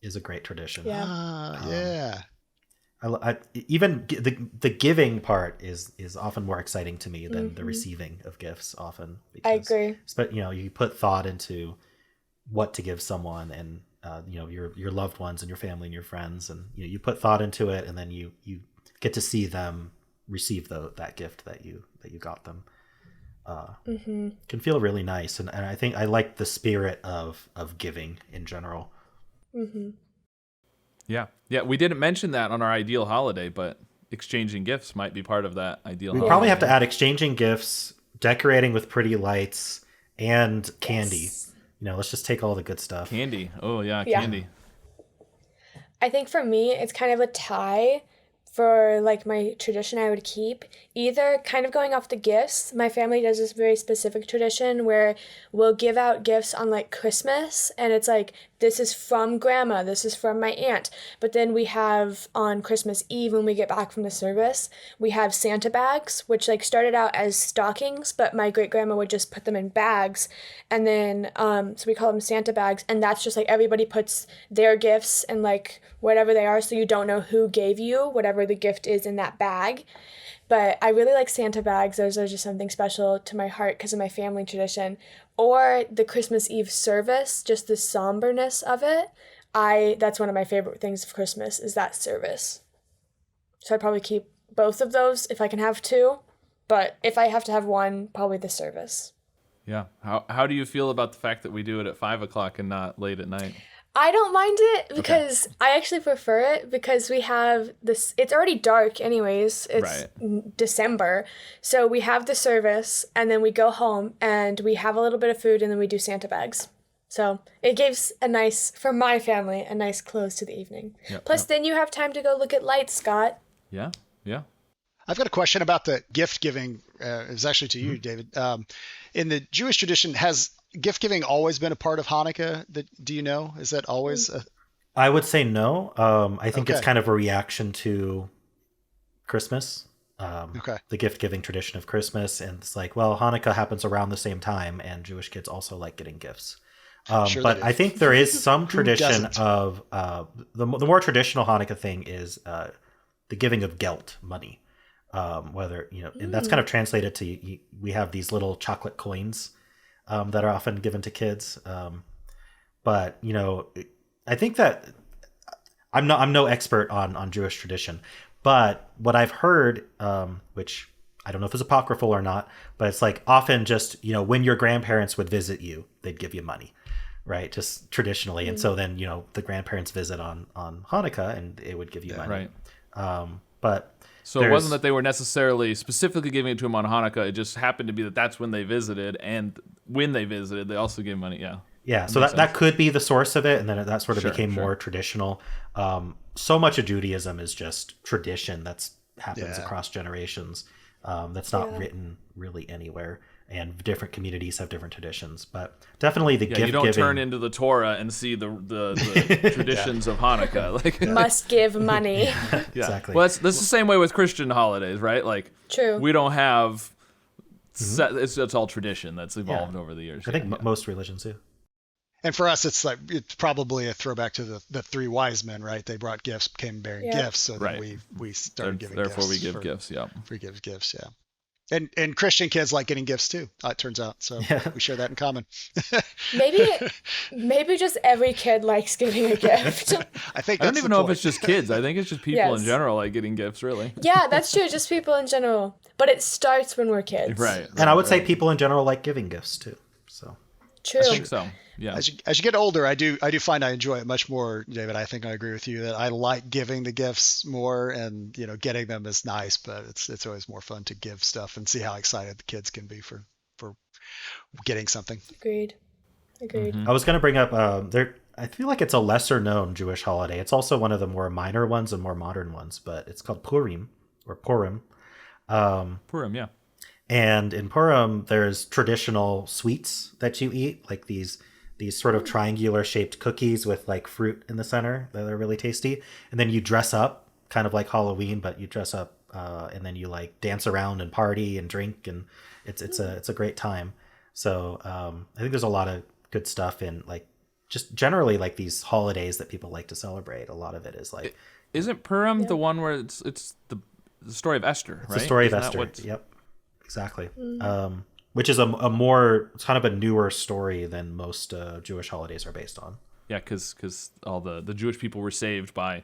is a great tradition. Yeah. Yeah. Even the giving part is often more exciting to me than the receiving of gifts often. Because, I agree. But you put thought into what to give someone, and your loved ones and your family and your friends, and you put thought into it, and then you get to see them receive that gift that you got them. Can feel really nice, and I think I like the spirit of giving in general. Yeah. We didn't mention that on our ideal holiday, but exchanging gifts might be part of that ideal We holiday. probably have to add exchanging gifts, decorating with pretty lights, and candy. Yes. Let's just take all the good stuff. Candy. Oh, yeah, Yeah. candy. I think for me, it's kind of a tie for like my tradition I would keep, either kind of going off the gifts. My family does this very specific tradition where we'll give out gifts on like Christmas, and it's like, this is from grandma, this is from my aunt. But then we have on Christmas Eve, when we get back from the service, we have Santa bags, which like started out as stockings, but my great grandma would just put them in bags. And then, so we call them Santa bags. And that's just like everybody puts their gifts and like whatever they are. So you don't know who gave you whatever the gift is in that bag. But I really like Santa bags. Those are just something special to my heart because of my family tradition. Or the Christmas Eve service, just the somberness of it. That's one of my favorite things of Christmas is that service. So I'd probably keep both of those if I can have two. But if I have to have one, probably the service. Yeah. How do you feel about the fact that we do it at 5 o'clock and not late at night? I don't mind it because I actually prefer it because we have this, it's already dark anyways, it's December, so we have the service and then we go home and we have a little bit of food and then we do Santa bags. So it gives for my family, a nice close to the evening. Plus then you have time to go look at lights, Scott. Yeah. I've got a question about the gift giving. It was actually to you, David. In the Jewish tradition, has gift giving always been a part of Hanukkah? Do you know? Is that always I would say no. I think it's kind of a reaction to Christmas. The gift giving tradition of Christmas. And it's like, well, Hanukkah happens around the same time and Jewish kids also like getting gifts. But I think there is some tradition of the more traditional Hanukkah thing is the giving of gelt, money. Whether, and that's kind of translated to, we have these little chocolate coins that are often given to kids. But, I think that I'm no expert on Jewish tradition, but what I've heard, which I don't know if it's apocryphal or not, but it's like often just, when your grandparents would visit you, they'd give you money, right? Just traditionally. And so then, the grandparents visit on Hanukkah and they would give you money. Right. But so it wasn't that they were necessarily specifically giving it to him on Hanukkah. It just happened to be that that's when they visited, and when they visited, they also gave money. Yeah. So that could be the source of it, and then that sort of became more traditional. So much of Judaism is just tradition that happens across generations. That's not written really anywhere, and different communities have different traditions. But definitely the gift giving. You don't turn into the Torah and see the traditions of Hanukkah. Must give money. Exactly. Well, that's the same way with Christian holidays, right? True. We don't have. It's all tradition that's evolved over the years. I think most religions do. And for us, it's probably a throwback to the three wise men, right? They brought gifts, came bearing gifts, so then we started giving gifts. Therefore, we give gifts. We give gifts. And Christian kids like getting gifts too. It turns out, so we share that in common. maybe just every kid likes getting a gift. I don't even know if it's just kids. I think it's just people in general like getting gifts. Really. Yeah, that's true. Just people in general. But it starts when we're kids. Right. And I would say people in general like giving gifts too. So. True. I think so. Yeah. As you get older, I do find I enjoy it much more, David. I think I agree with you that I like giving the gifts more, and getting them is nice, but it's always more fun to give stuff and see how excited the kids can be for getting something. Agreed. I was going to bring up I feel like it's a lesser known Jewish holiday. It's also one of the more minor ones and more modern ones, but it's called Purim or Purim. Purim, yeah. And in Purim, there's traditional sweets that you eat, like these sort of triangular shaped cookies with like fruit in the center that are really tasty. And then you dress up kind of like Halloween, but you dress up and then you like dance around and party and drink, and it's a great time. So I think there's a lot of good stuff in like just generally like these holidays that people like to celebrate. A lot of it is like, isn't Purim the one where it's the story of Esther, right? It's the story of Esther. Yep, exactly. Which is it's kind of a newer story than most Jewish holidays are based on. Yeah, because all the Jewish people were saved by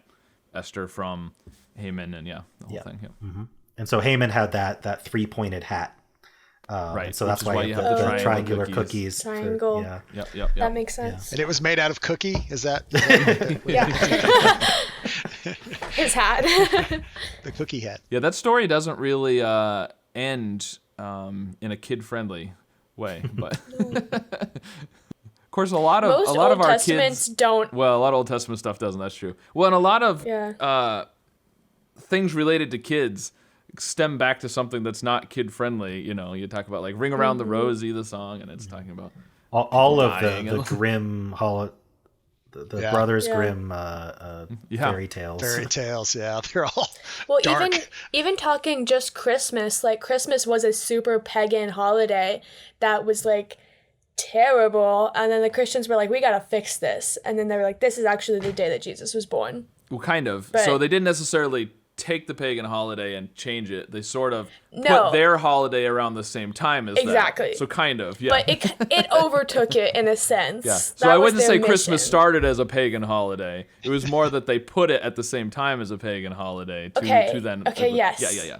Esther from Haman, and the whole thing. Yeah. Mm-hmm. And so Haman had that 3-pointed hat. Right. And so that's why you have the triangular cookies. Triangle. Yep. That makes sense. And it was made out of cookie? Is that? Yeah. His hat. The cookie hat. Yeah, that story doesn't really end in a kid-friendly way, but of course a lot of our Testaments kids don't. Well, a lot of Old Testament stuff doesn't. That's true. Well, and a lot of things related to kids stem back to something that's not kid friendly. You know, you talk about like "Ring Around the Rosie," the song, and it's talking about all of dying the and- Grimm the Yeah. Brothers Yeah. Grimm fairy tales. Fairy tales, yeah, they're all Well, dark. even talking just Christmas, like Christmas was a super pagan holiday that was like terrible, and then the Christians were like, we gotta fix this, and then they were like, this is actually the day that Jesus was born. Well, kind of. But- So they didn't necessarily take the pagan holiday and change it. They sort of No. put their holiday around the same time as Exactly. that. So kind of, yeah. But it overtook it in a sense. Yeah. So That I was wouldn't their say Christmas mission. started as a pagan holiday. It was more that they put it at the same time as a pagan holiday to then. Okay, yes. Yeah.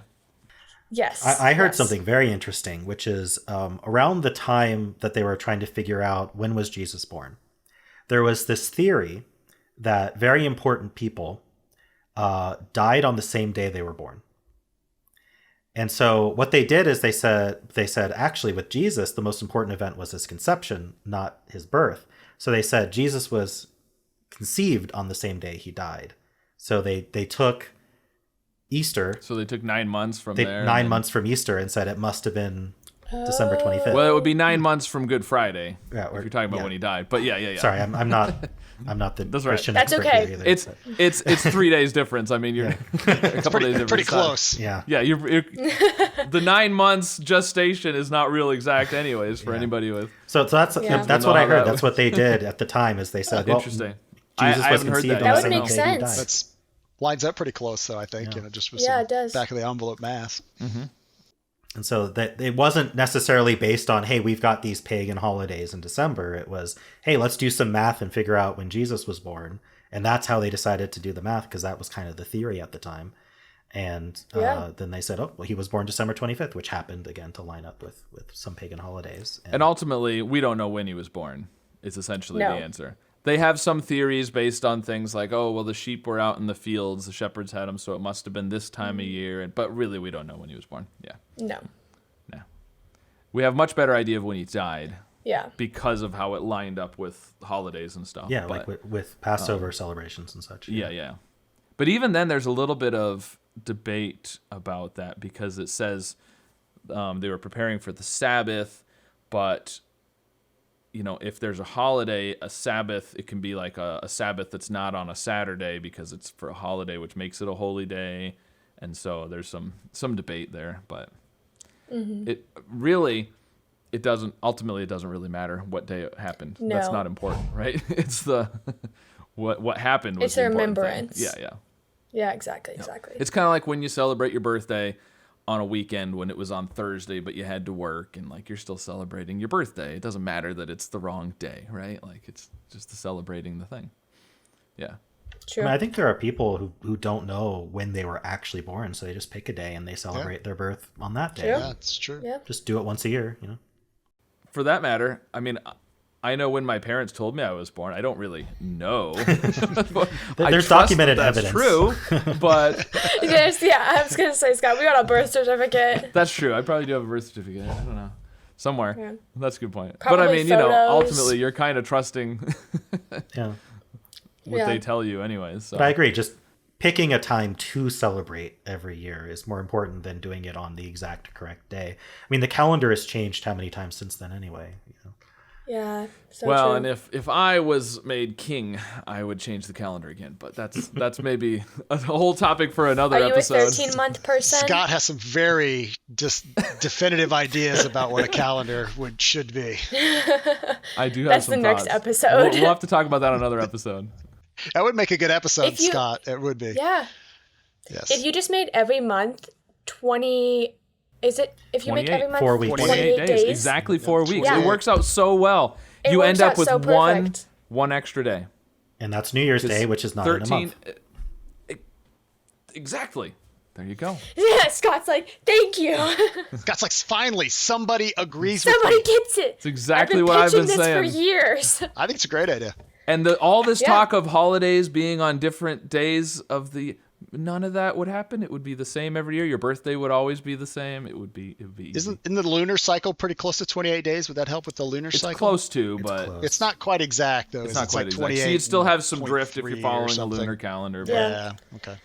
Yes. I heard yes. something very interesting, which is around the time that they were trying to figure out when was Jesus born, there was this theory that very important people died on the same day they were born. And so what they did is they said actually with Jesus the most important event was his conception, not his birth. So they said Jesus was conceived on the same day he died. So they took Easter, So they took 9 months from there. and 9 then- months from Easter, and said it must have been December 25th. Well, it would be 9 months from Good Friday. Yeah, if you're talking about yeah. when he died. But yeah. Sorry, I'm not the That's right. Christian That's expert okay. here either, It's 3 days difference. I mean, you're a couple days difference. Pretty close. yeah. Yeah, you're the 9 months gestation is not real exact, anyways, for anybody with. So that's Yeah. that's We'll what know I heard. that. That's what they did at the time. Is they said, well, Interesting. Jesus I was haven't heard conceived that. on That the would same make day he sense. died. That's lines up pretty close, though. I think just with Yeah, some it does. back of the envelope math. And so that it wasn't necessarily based on, hey, we've got these pagan holidays in December. It was, hey, let's do some math and figure out when Jesus was born. And that's how they decided to do the math, because that was kind of the theory at the time. And Yeah. then they said, oh, well, he was born December 25th, which happened again to line up with some pagan holidays. And ultimately, we don't know when he was born, is essentially No. the answer. They have some theories based on things like, oh, well, the sheep were out in the fields, the shepherds had them, so it must have been this time of year. But really, we don't know when he was born. Yeah. No. We have much better idea of when he died Yeah. because of how it lined up with holidays and stuff. yeah, But- like with Passover celebrations and such. Yeah. But even then, there's a little bit of debate about that because it says they were preparing for the Sabbath, but if there's a holiday, a Sabbath, it can be like a Sabbath that's not on a Saturday because it's for a holiday, which makes it a holy day. And so there's some debate there, but it doesn't really matter what day it happened. No. That's not important, right? It's the what happened was It's the a important thing. remembrance. Yeah. Yeah, exactly. It's kind of like when you celebrate your birthday on a weekend when it was on Thursday, but you had to work and like you're still celebrating your birthday. It doesn't matter that it's the wrong day, right? Like it's just celebrating the thing. Yeah. True. I think there are people who don't know when they were actually born, so they just pick a day and they celebrate their birth on that day. True. Yeah, it's true. Yeah. Just do it once a year, For that matter, I mean, I know when my parents told me I was born. I don't really know. There's documented that's evidence. True, but I was gonna say, Scott, we got a birth certificate. that's true. I probably do have a birth certificate. I don't know. Somewhere. Yeah. That's a good point. Probably but I mean, photos. ultimately you're kind of trusting Yeah. what Yeah. they tell you anyways. So. But I agree. Just picking a time to celebrate every year is more important than doing it on the exact correct day. I mean, the calendar has changed how many times since then anyway. Yeah. So Well, true. and if I was made king, I would change the calendar again. But that's maybe a whole topic for another Are you episode. a 13-month person? Scott has some very definitive ideas about what a calendar should be. I do have That's some the next thoughts. episode. We'll have to talk about that on another episode. That would make a good episode, If you- Scott. It would be. Yeah. Yes. If you just made every month 20, is it? If you make 28, every month 4 weeks. 28 days. Exactly 4 weeks. Yeah. It works out so well. It You works end up out with so perfect. one extra day. And that's New Year's Day, which is not in a month. Exactly. There you go. Yeah, Scott's like, thank you. Scott's like, finally, somebody agrees Somebody with me. gets it. It's exactly I've been what I've pitching been this saying. for years. I think it's a great idea. And all this Yeah. talk of holidays being on different days of the none of that would happen. It would be the same every year. Your birthday would always be the same. It would be easy. Isn't the lunar cycle pretty close to 28 days? Would that help with the lunar It's cycle? close to, but close. It's not quite exact though. it's is not it? quite like exact. 28. So you'd still have some drift if 0.3 you're or following a something. lunar calendar. But Yeah. Yeah. Okay.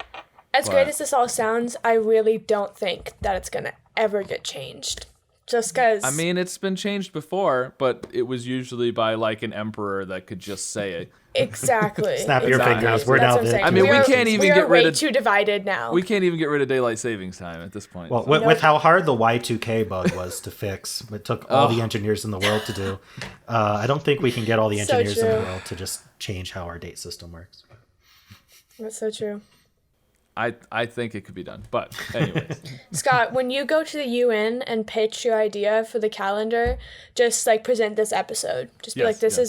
As great as this all sounds, I really don't think that it's going to ever get changed. Just because... I mean, it's been changed before, but it was usually by, like, an emperor that could just say it. Exactly. Snap your Exactly. fingers. We're That's now what I'm saying. I mean, we can't even get rid way of... too divided now. We can't even get rid of daylight savings time at this point. Well, with how hard the Y2K bug was to fix, it took all the engineers in the world to do. I don't think we can get all the So engineers in the true. world to just change how our date system works. That's so true. I think it could be done. But anyways. Scott, when you go to the UN and pitch your idea for the calendar, just like present this episode. Just be Yes, like, this yes.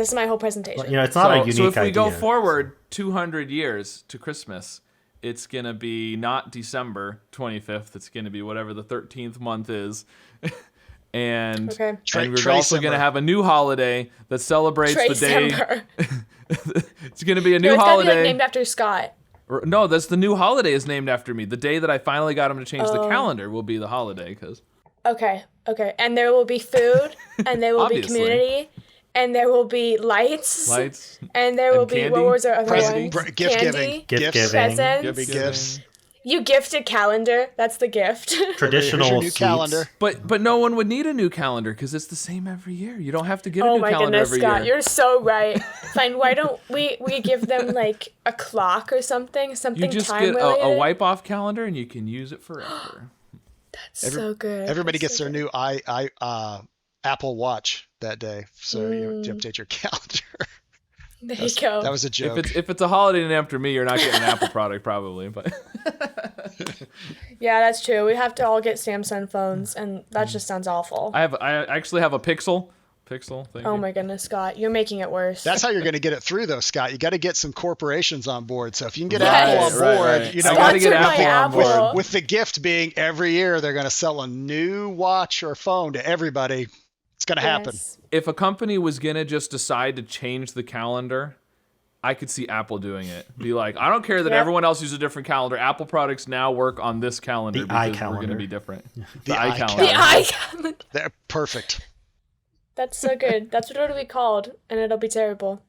is my whole presentation. You know, it's not a unique So if we idea. go forward 200 years to Christmas, it's going to be not December 25th. It's going to be whatever the 13th month is. And, Okay. and we're also going to have a new holiday that celebrates the day. Tracember. It's going to be a new No, it's gotta be holiday. like named after Scott. No, that's the new holiday is named after me. The day that I finally got him to change the calendar will be the holiday. Okay. And there will be food, and there will be Obviously. community, and there will be lights. And there will be, candy. what was our other Present, one? gift Candy, giving. Gift Gifts. giving. presents. Giving gifts. You gift a calendar. That's the gift. Traditional Here's your new sweets. calendar. But no one would need a new calendar because it's the same every year. You don't have to get a Oh new my calendar goodness, every Scott, year. you're so right. Fine, why don't we give them like a clock or something You just time get related? a wipe-off calendar and you can use it forever. So good. Everybody That's gets so their good. new Apple Watch that day, so you update your calendar. There you go. That was a joke. If it's a holiday named after me, you're not getting an Apple product probably. But Yeah, that's true. We have to all get Samsung phones, and that just sounds awful. I actually have a Pixel. Thank Oh you. my goodness, Scott, you're making it worse. That's how you're going to get it through, though, Scott. You got to get some corporations on board. So if you can get Right, Apple on board, right. you I know, gotta get Sponsored by Apple on board. with the gift being every year they're going to sell a new watch or phone to everybody. It's going to happen. Yes. If a company was gonna just decide to change the calendar, I could see Apple doing it. Be like, I don't care that Yep. everyone else uses a different calendar. Apple products now work on this calendar The because we're iCalendar. gonna be different. The iCalendar. The icon. They're perfect. That's so good. That's what it'll be called, and it'll be terrible.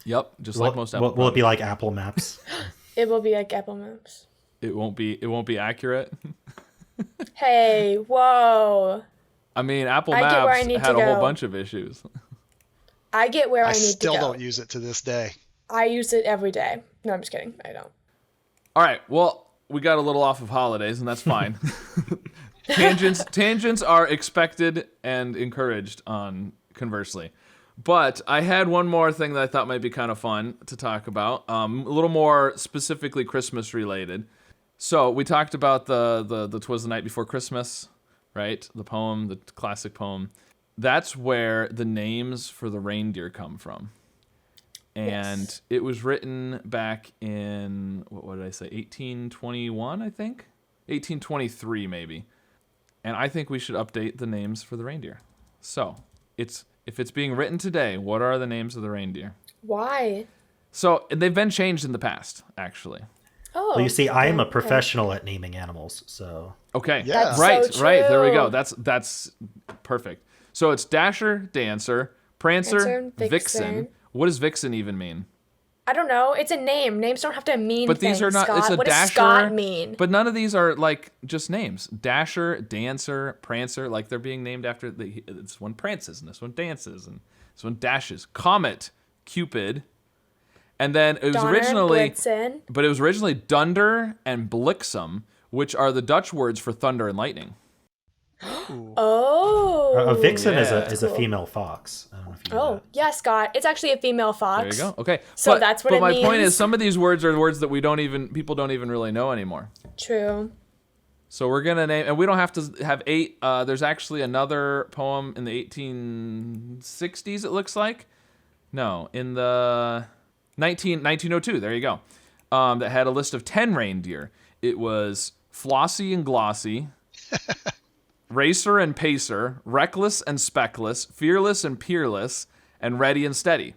Yep, just like most Apple. Will it be products. like Apple Maps? It will be like Apple Maps. It won't be accurate. Hey, whoa. I mean, Apple I get where I Maps need had to a whole go. bunch of issues. I get where I, I need still to go. don't use it to this day. I use it every day. No, I'm just kidding. I don't. All right, well, we got a little off of holidays, and that's fine. Tangents are expected and encouraged on Conversely. But I had one more thing that I thought might be kind of fun to talk about, a little more specifically Christmas related. So we talked about the 'Twas the Night Before Christmas, right? The poem, the classic poem. That's where the names for the reindeer come from. And Yes. it was written back in, what did I say, 1821, I think? 1823, maybe. And I think we should update the names for the reindeer. So, if it's being written today, what are the names of the reindeer? Why? So, they've been changed in the past, actually. Oh. Well, you see, I am a okay. professional at naming animals, so Okay. Yeah. That's Right, so right. There we true. go. That's perfect. So, it's Dasher, Dancer, Prancer, Prancer, Vixen. Vixen. What does Vixen even mean? I don't know. It's a name. Names don't have to mean But these things, are not. Scott. It's a what Dasher. does Scott mean? But none of these are like just names. Dasher, Dancer, Prancer. Like they're being named after. This one prances and this one dances and this one dashes. Comet, Cupid, and then it was Donner, originally. Blitzen. But it was originally Dunder and Bliksem, which are the Dutch words for thunder and lightning. Oh. a vixen is Yeah. a female fox. I don't know if you know Oh, that. yeah, Scott. It's actually a female fox. There you go. Okay. So but, that's what but it my point means. is, some of these words are words that people don't even really know anymore. True. So we're gonna name, and we don't have to have 8. There's actually another poem in the 1860s. It looks like, no, in the 1902. There you go. That had a list of 10 reindeer. It was Flossie and Glossy, Racer and Pacer, Reckless and Speckless, Fearless and Peerless, and Ready and Steady.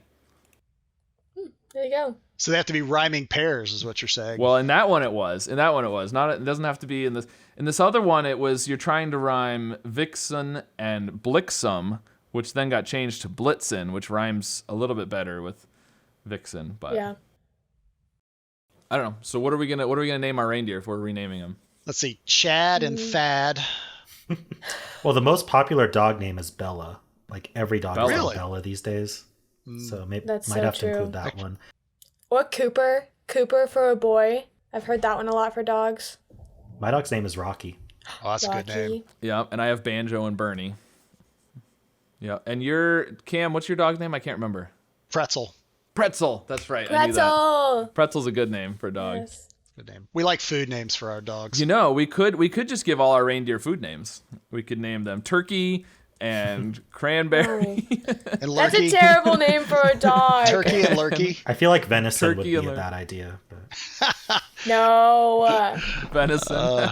There you go. So they have to be rhyming pairs, is what you're saying. Well, in that one it was. Not. It doesn't have to be in this. In this other one, it was you're trying to rhyme Vixen and Bliksem, which then got changed to Blitzen, which rhymes a little bit better with Vixen. But Yeah. I don't know. So what are we gonna name our reindeer if we're renaming them? Let's see, Chad and Thad. Well, the most popular dog name is Bella. Like every dog is Really? Bella these days. So maybe That's might so have to true. include that one. Or Cooper. Cooper for a boy. I've heard that one a lot for dogs. My dog's name is Rocky. Oh, that's a good name. Rocky. Yeah, and I have Banjo and Bernie. Yeah, and your Cam, what's your dog's name? I can't remember. Pretzel. Pretzel. That's right. I knew that. Pretzel. Pretzel's a good name for a dog. Yes. Good name. We like food names for our dogs. You know, we could just give all our reindeer food names. We could name them Turkey and Cranberry. And That's a Lurkey. terrible name for a dog. Turkey and Lurkey. I feel like venison would Turkey be a alert. bad idea. But No. Venison.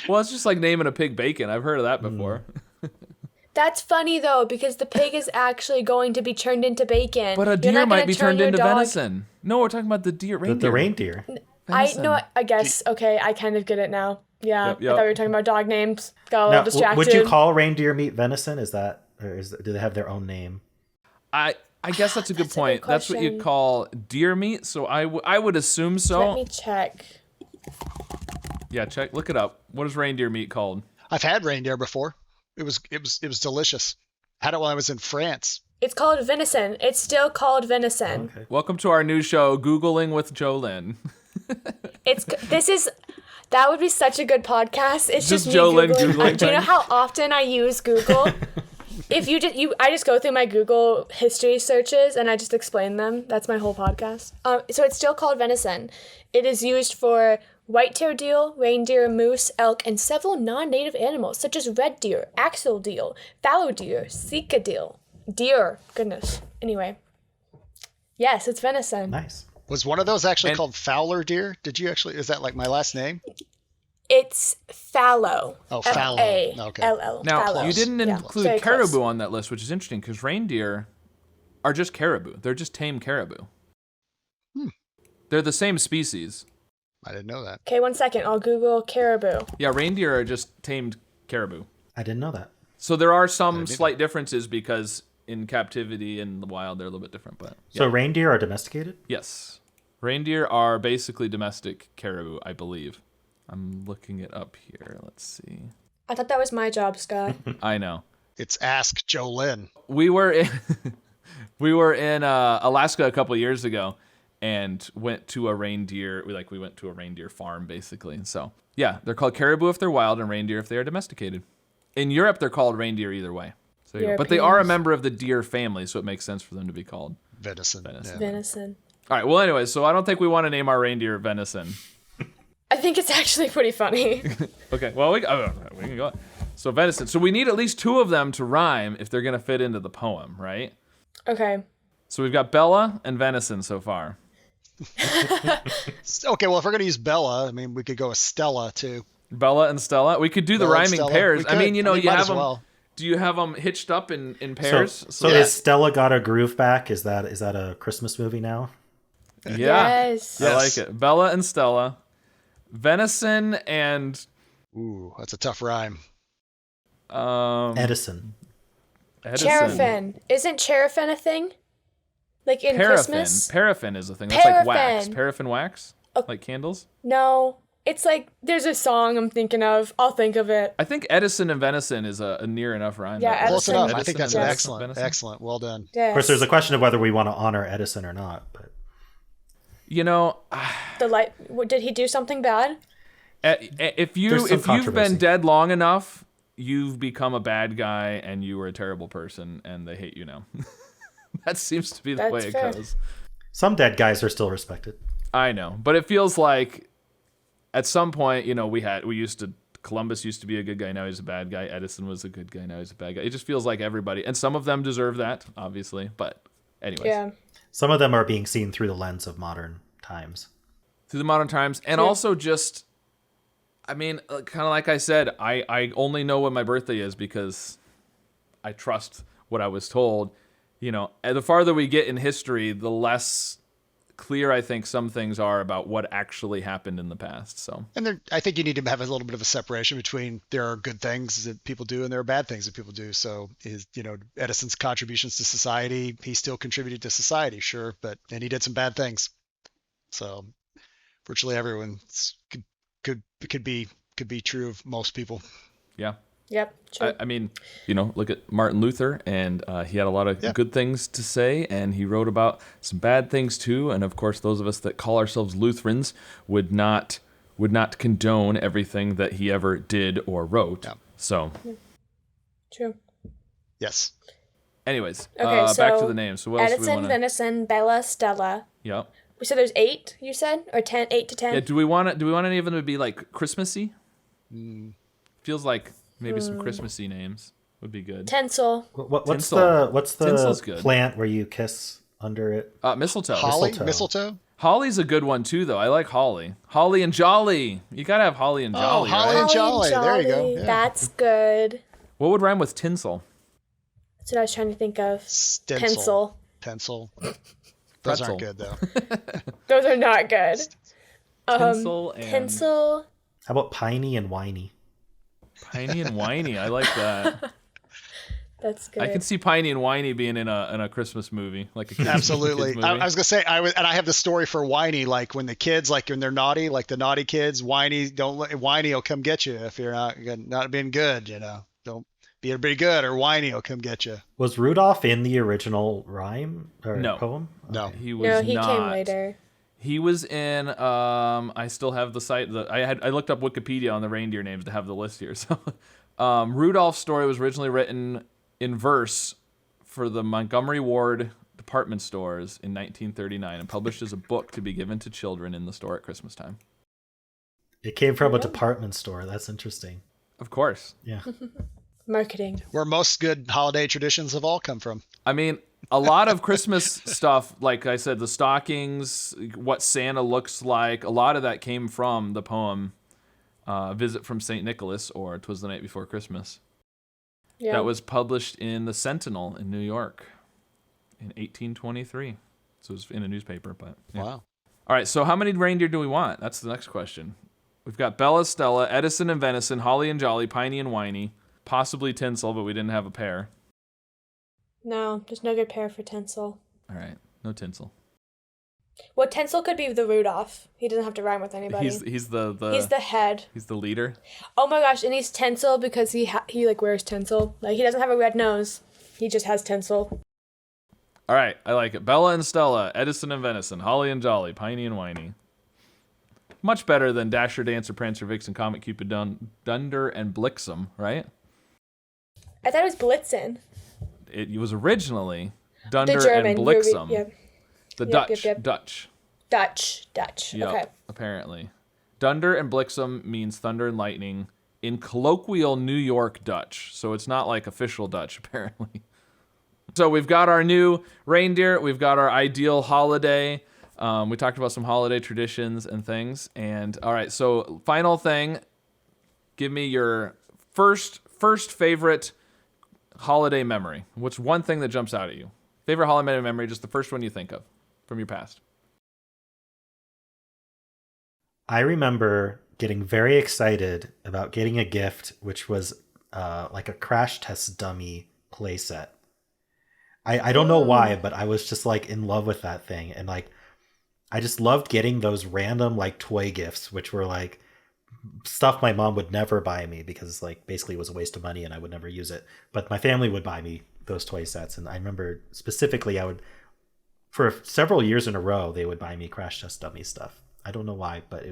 Well, it's just like naming a pig bacon. I've heard of that before. That's funny though, because the pig is actually going to be turned into bacon. But a You're deer not might gonna be turn turned your into dog- venison. No, we're talking about the deer reindeer. the reindeer. Venison. I guess okay, I kind of get it now. Yeah, Yep. I thought we were talking about dog names. Got a Now, little distracted. would you call reindeer meat venison? Is that, or do they have their own name? I guess that's a good That's a good point. That's what you question. call deer meat. So I would assume so. Let me check. Yeah, check. Look it up. What is reindeer meat called? I've had reindeer before. It was delicious. Had it when I was in France. It's called venison. It's still called venison. Okay. Welcome to our new show, Googling with JoLyn. That would be such a good podcast. It's Just just me JoLyn Googling. Googling Do you know things. how often I use Google? I just go through my Google history searches and I just explain them. That's my whole podcast. So it's still called venison. It is used for white-tailed deer, reindeer, moose, elk, and several non-native animals such as red deer, axle deer, fallow deer, sika deer. Goodness. Anyway. Yes, it's venison. Nice. Was one of those actually And- called Fowler deer? Did you actually? Is that like my last name? It's fallow. Oh, fallow. Okay. F-A-L-L. Now, fallow. you didn't Yeah, include very caribou close. on that list, which is interesting because reindeer are just caribou. They're just tame caribou. They're the same species. I didn't know that. Okay, 1 second. I'll Google caribou. Yeah, reindeer are just tamed caribou. I didn't know that. So there are some didn't. slight differences because in captivity and the wild they're a little bit different. But So yeah. reindeer are domesticated? Yes, reindeer are basically domestic caribou, I believe. I'm looking it up here. Let's see. I thought that was my job, Scott. I know. It's Ask JoLyn. We were in Alaska a couple years ago and went to a reindeer. We went to a reindeer farm basically. So yeah, they're called caribou if they're wild and reindeer if they are domesticated. In Europe, they're called reindeer either way. So yeah. But they are a Europeans. member of the deer family, so it makes sense for them to be called. Venison. Venison. Yeah. Venison. All right. Well, anyway, so I don't think we want to name our reindeer venison. I think it's actually pretty funny. Okay. Well, we can go. So venison. So we need at least two of them to rhyme if they're gonna fit into the poem, right? Okay. So we've got Bella and venison so far. Okay, well, if we're going to use Bella, I mean, we could go with Stella, too. Bella and Stella. We could do the Bella and rhyming Stella. pairs. We I mean, could. you know, you might have as them. well. Do you have them hitched up in pairs? So Yeah. is Stella Got a Groove Back? Is that a Christmas movie now? yeah. Yes. I Yes. like it. Bella and Stella. Venison and Ooh, that's a tough rhyme. Edison. Edison. Cherafin. Isn't cherafin a thing? Like in Christmas? Paraffin is a thing. That's like wax. Paraffin. Paraffin wax? Oh. Like candles? No. It's like, there's a song I'm thinking of. I'll think of it. I think Edison and venison is a near enough rhyme. Yeah, That- Close Edison. enough. I Edison think that's and Yes. excellent. venison. Excellent. Well done. Yes. Of course, there's a question of whether we want to honor Edison or not. But You know, Did he do something bad? if There's some you've been controversy. dead long enough, you've become a bad guy and you were a terrible person and they hate you now. That seems to be the That's way it fair. goes. some dead guys are still respected. I know, but it feels like at some point, you know, Columbus used to be a good guy, now he's a bad guy. Edison was a good guy, now he's a bad guy. It just feels like everybody, and some of them deserve that, obviously, but anyways. Yeah. Some of them are being seen through the lens of modern times. Through the modern times, and also just, I mean, kind of like I said, I only know when my birthday is because I trust what I was told. You know, and the farther we get in history, the less clear I think some things are about what actually happened in the past. So And I think you need to have a little bit of a separation between there are good things that people do and there are bad things that people do. So Edison's contributions to society, he still contributed to society, sure, and he did some bad things. So virtually everyone could be true of most people. Yeah. Yep. True. I mean, look at Martin Luther, and he had a lot of good things to say, and he wrote about some bad things too. And of course, those of us that call ourselves Lutherans would not condone everything that he ever did or wrote. Yeah. So, True. Yes. anyways, Okay, so back to the names. So what else do we Edison, want to? Venison, Bella, Stella. Yep. So there's 8, you said, or 10, 8 to 10. Yeah. Do we want any of them to be like Christmassy? Feels like maybe some Christmassy names would be good. Tinsel. What's Tinsel. Tinsel's the good. plant where you kiss under it? Mistletoe. Holly, mistletoe. Holly's a good one too, though. I like holly. Holly and jolly. You gotta have holly and jolly, holly right? and jolly. There you go. Yeah. That's good. What would rhyme with tinsel? That's what I was trying to think of. Stencil. Pencil. Those Pretzel. aren't good though. Those are not good. Tinsel and Tinsel. How about piney and whiny? piney and whiny. I like that. That's good. I can see piney and whiny being in a Christmas movie, like a Christmas Absolutely. kids movie. I was gonna say I have the story for whiny, like when the kids, like when they're naughty, like the naughty kids, whiny will come get you if you're not being good. Don't be a bit good, or whiny will come get you. Was Rudolph in the original rhyme or No. poem? No. He was No, he not. came later. He was in. I still have the site. I looked up Wikipedia on the reindeer names to have the list here. So, Rudolph's story was originally written in verse for the Montgomery Ward department stores in 1939 and published as a book to be given to children in the store at Christmas time. It came from a department store. That's interesting. Of course. Yeah. Marketing. Where most good holiday traditions have all come from. I mean, a lot of Christmas stuff, like I said, the stockings, what Santa looks like, a lot of that came from the poem Visit from St. Nicholas, or 'Twas the Night Before Christmas. Yeah. That was published in the Sentinel in New York in 1823. So it was in a newspaper, but yeah. Wow. All right, so how many reindeer do we want? That's the next question. We've got Bella, Stella, Edison and Venison, Holly and Jolly, Piney and Whiny, possibly Tinsel, but we didn't have a pair. No, there's no good pair for Tinsel. All right, no Tinsel. Well, Tinsel could be the Rudolph. He doesn't have to rhyme with anybody. He's the He's the head. He's the leader. Oh my gosh, and he's tinsel because he like wears tinsel. Like he doesn't have a red nose. He just has tinsel. All right, I like it. Bella and Stella, Edison and Venison, Holly and Jolly, Piney and Whiny. Much better than Dasher, Dancer, Prancer, Vixen, Comet, Cupid, Dunder, and Blixen, right? I thought it was Blitzen. It was originally The Dunder German. and Blixen. Yep. The Yep, Dutch. yep. Dutch. Yep, Okay. apparently. Dunder and Blixen means thunder and lightning in colloquial New York Dutch. So it's not like official Dutch, apparently. So we've got our new reindeer. We've got our ideal holiday. We talked about some holiday traditions and things. And all right, so final thing. Give me your first favorite holiday memory. What's one thing that jumps out at you? Favorite holiday memory, just the first one you think of from your past. I remember getting very excited about getting a gift, which was like a crash test dummy playset. I don't know why, but I was just like in love with that thing. And like, I just loved getting those random like toy gifts, which were like stuff my mom would never buy me because like basically it was a waste of money and I would never use it. But my family would buy me those toy sets. And I remember specifically for several years in a row, they would buy me crash test dummy stuff. I don't know why, but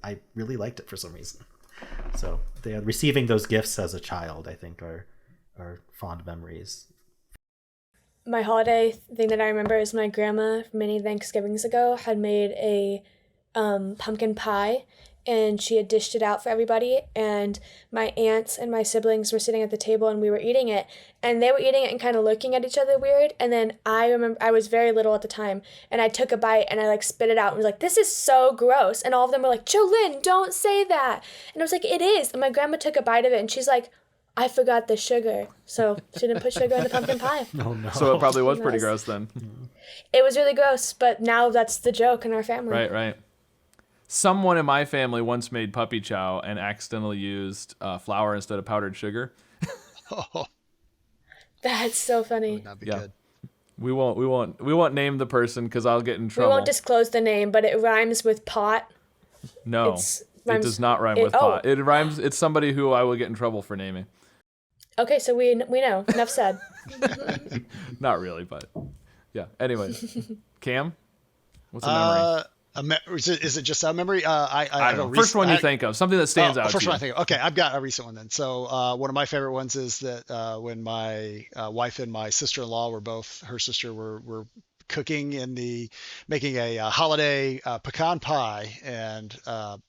I really liked it for some reason. So receiving those gifts as a child, I think are fond memories. My holiday thing that I remember is my grandma many Thanksgivings ago had made a pumpkin pie, and she had dished it out for everybody, and my aunts and my siblings were sitting at the table and we were eating it, and they were eating it and kind of looking at each other weird. And then I remember I was very little at the time, and I took a bite and I like spit it out and was like, this is so gross. And all of them were like, JoLyn, don't say that. And I was like, it is. And my grandma took a bite of it and she's like, I forgot the sugar. So she didn't put sugar in the pumpkin pie. Oh no. So it probably was pretty gross then. It was really gross, but now that's the joke in our family. Right. Someone in my family once made puppy chow and accidentally used flour instead of powdered sugar. Oh, That's so funny. would not be Yeah. good. We won't name the person because I'll get in We trouble. won't disclose the name, but it rhymes with pot. No, it does not rhyme with pot. It rhymes. It's somebody who I will get in trouble for naming. Okay, so we know. Enough said. Not really, but yeah. Anyways, Cam, what's a memory? Is it just a memory? I don't know. First one you think of, something that stands out. First to one you. I think of. Okay, I've got a recent one then. So one of my favorite ones is that when my wife and my sister-in-law were both, her sister were cooking making a holiday pecan pie, and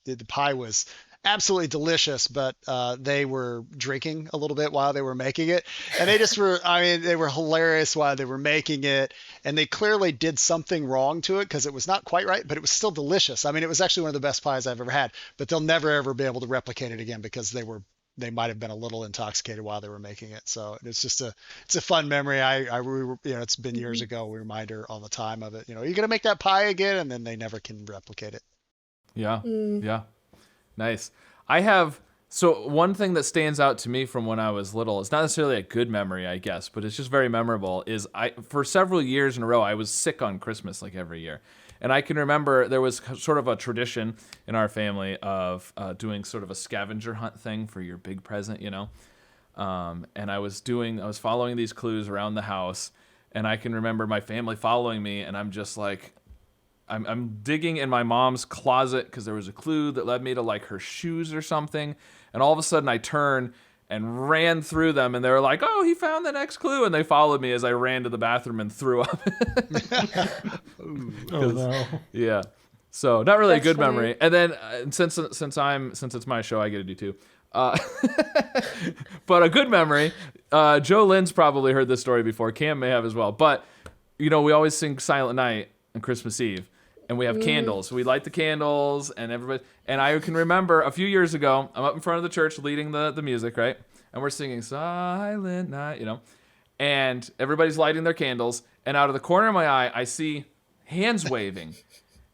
the pie was absolutely delicious, but they were drinking a little bit while they were making it, and they were hilarious while they were making it, and they clearly did something wrong to it because it was not quite right, but it was still delicious. I mean, it was actually one of the best pies I've ever had, but they'll never ever be able to replicate it again because they might have been a little intoxicated while they were making it. So it's a fun memory. It's been years ago. We remind her all the time of it. Are you gonna make that pie again? And then they never can replicate it. Yeah. Yeah. Nice. So one thing that stands out to me from when I was little, it's not necessarily a good memory, I guess, but it's just very memorable, is for several years in a row, I was sick on Christmas like every year. And I can remember there was sort of a tradition in our family of doing sort of a scavenger hunt thing for your big present, and I was following these clues around the house, and I can remember my family following me, and I'm just like, I'm digging in my mom's closet because there was a clue that led me to like her shoes or something. And all of a sudden I turn and ran through them, and they were like, "Oh, he found the next clue." And they followed me as I ran to the bathroom and threw up. Oh no. Yeah. So not really That's a good funny. memory. And then since it's my show, I get to do two. But a good memory. JoLyn's probably heard this story before. Cam may have as well. But we always sing Silent Night on Christmas Eve. And we have candles. We light the candles, and everybody. And I can remember a few years ago, I'm up in front of the church leading the music, right? And we're singing Silent Night, and everybody's lighting their candles. And out of the corner of my eye, I see hands waving,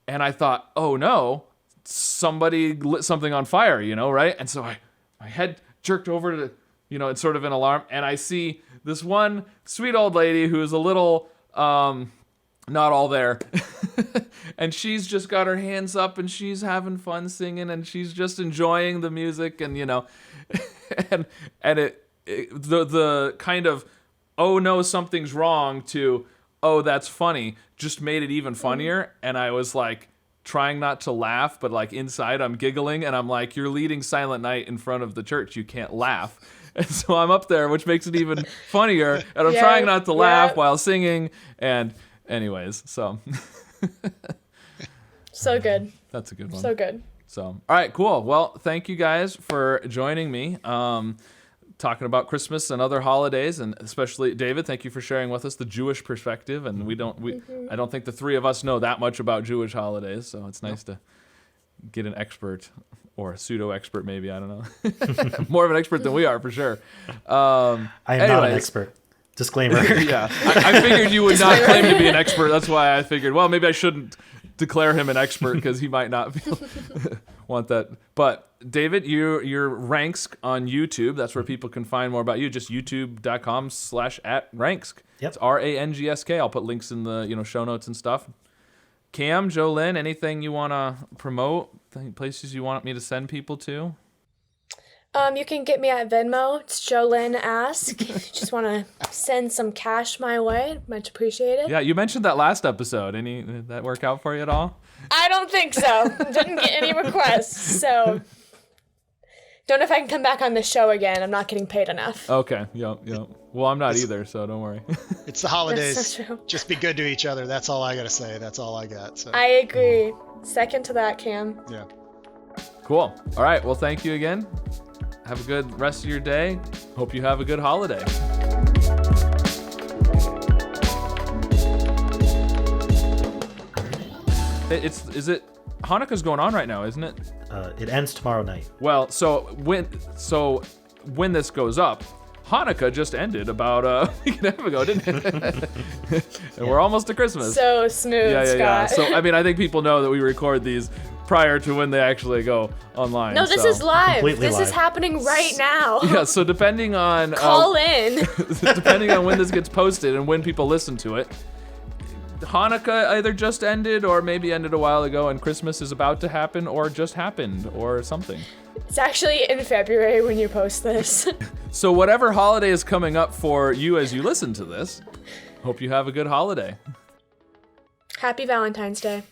and I thought, oh no, somebody lit something on fire, right? And so my head jerked over to, it's sort of an alarm, and I see this one sweet old lady who is a little not all there. And she's just got her hands up, and she's having fun singing, and she's just enjoying the music, and and the kind of, oh no, something's wrong, to, oh, that's funny, just made it even funnier. And I was like trying not to laugh, but like inside I'm giggling, and I'm like, you're leading Silent Night in front of the church, you can't laugh. And so I'm up there, which makes it even funnier, and I'm trying not to laugh while singing. And anyways, so So good. that's a good one. So good. So, all right, cool. Well, thank you guys for joining me, talking about Christmas and other holidays, and especially David, thank you for sharing with us the Jewish perspective. And I don't think the three of us know that much about Jewish holidays, so it's nice to get an expert, or a pseudo expert, maybe, I don't know, more of an expert than we are for sure. I am not an expert. Disclaimer. Yeah, I figured you would not claim to be an expert. That's why I figured, well, maybe I shouldn't declare him an expert because he might not want that. But David, your ranks on YouTube. That's where people can find more about you. Just youtube.com/@ranksk. Yep. It's RANGSK. I'll put links in the show notes and stuff. Cam, JoLyn, anything you want to promote? Places you want me to send people to? You can get me at Venmo. It's JoLyn Ask. If you just want to send some cash my way, much appreciated. Yeah, you mentioned that last episode. Did that work out for you at all? I don't think so. Didn't get any requests, so don't know if I can come back on the show again. I'm not getting paid enough. Okay. Yep. Well, I'm not either, so don't worry. It's the holidays. That's so true. Just be good to each other. That's all I gotta say. That's all I got. So I agree. Second to that, Cam. yeah. Cool. All right. Well, thank you again. Have a good rest of your day. Hope you have a good holiday. Hanukkah's going on right now, isn't it? It ends tomorrow night. Well, so when this goes up, Hanukkah just ended about a week and a half ago, didn't it? And we're almost to Christmas. So smooth, Yeah. Scott. So I think people know that we record these prior to when they actually go online. No, this so. is live. Completely This is live. happening right now. Yeah, so depending on Call in. depending on when this gets posted and when people listen to it, Hanukkah either just ended or maybe ended a while ago, and Christmas is about to happen or just happened or something. It's actually in February when you post this. So whatever holiday is coming up for you as you listen to this, hope you have a good holiday. Happy Valentine's Day.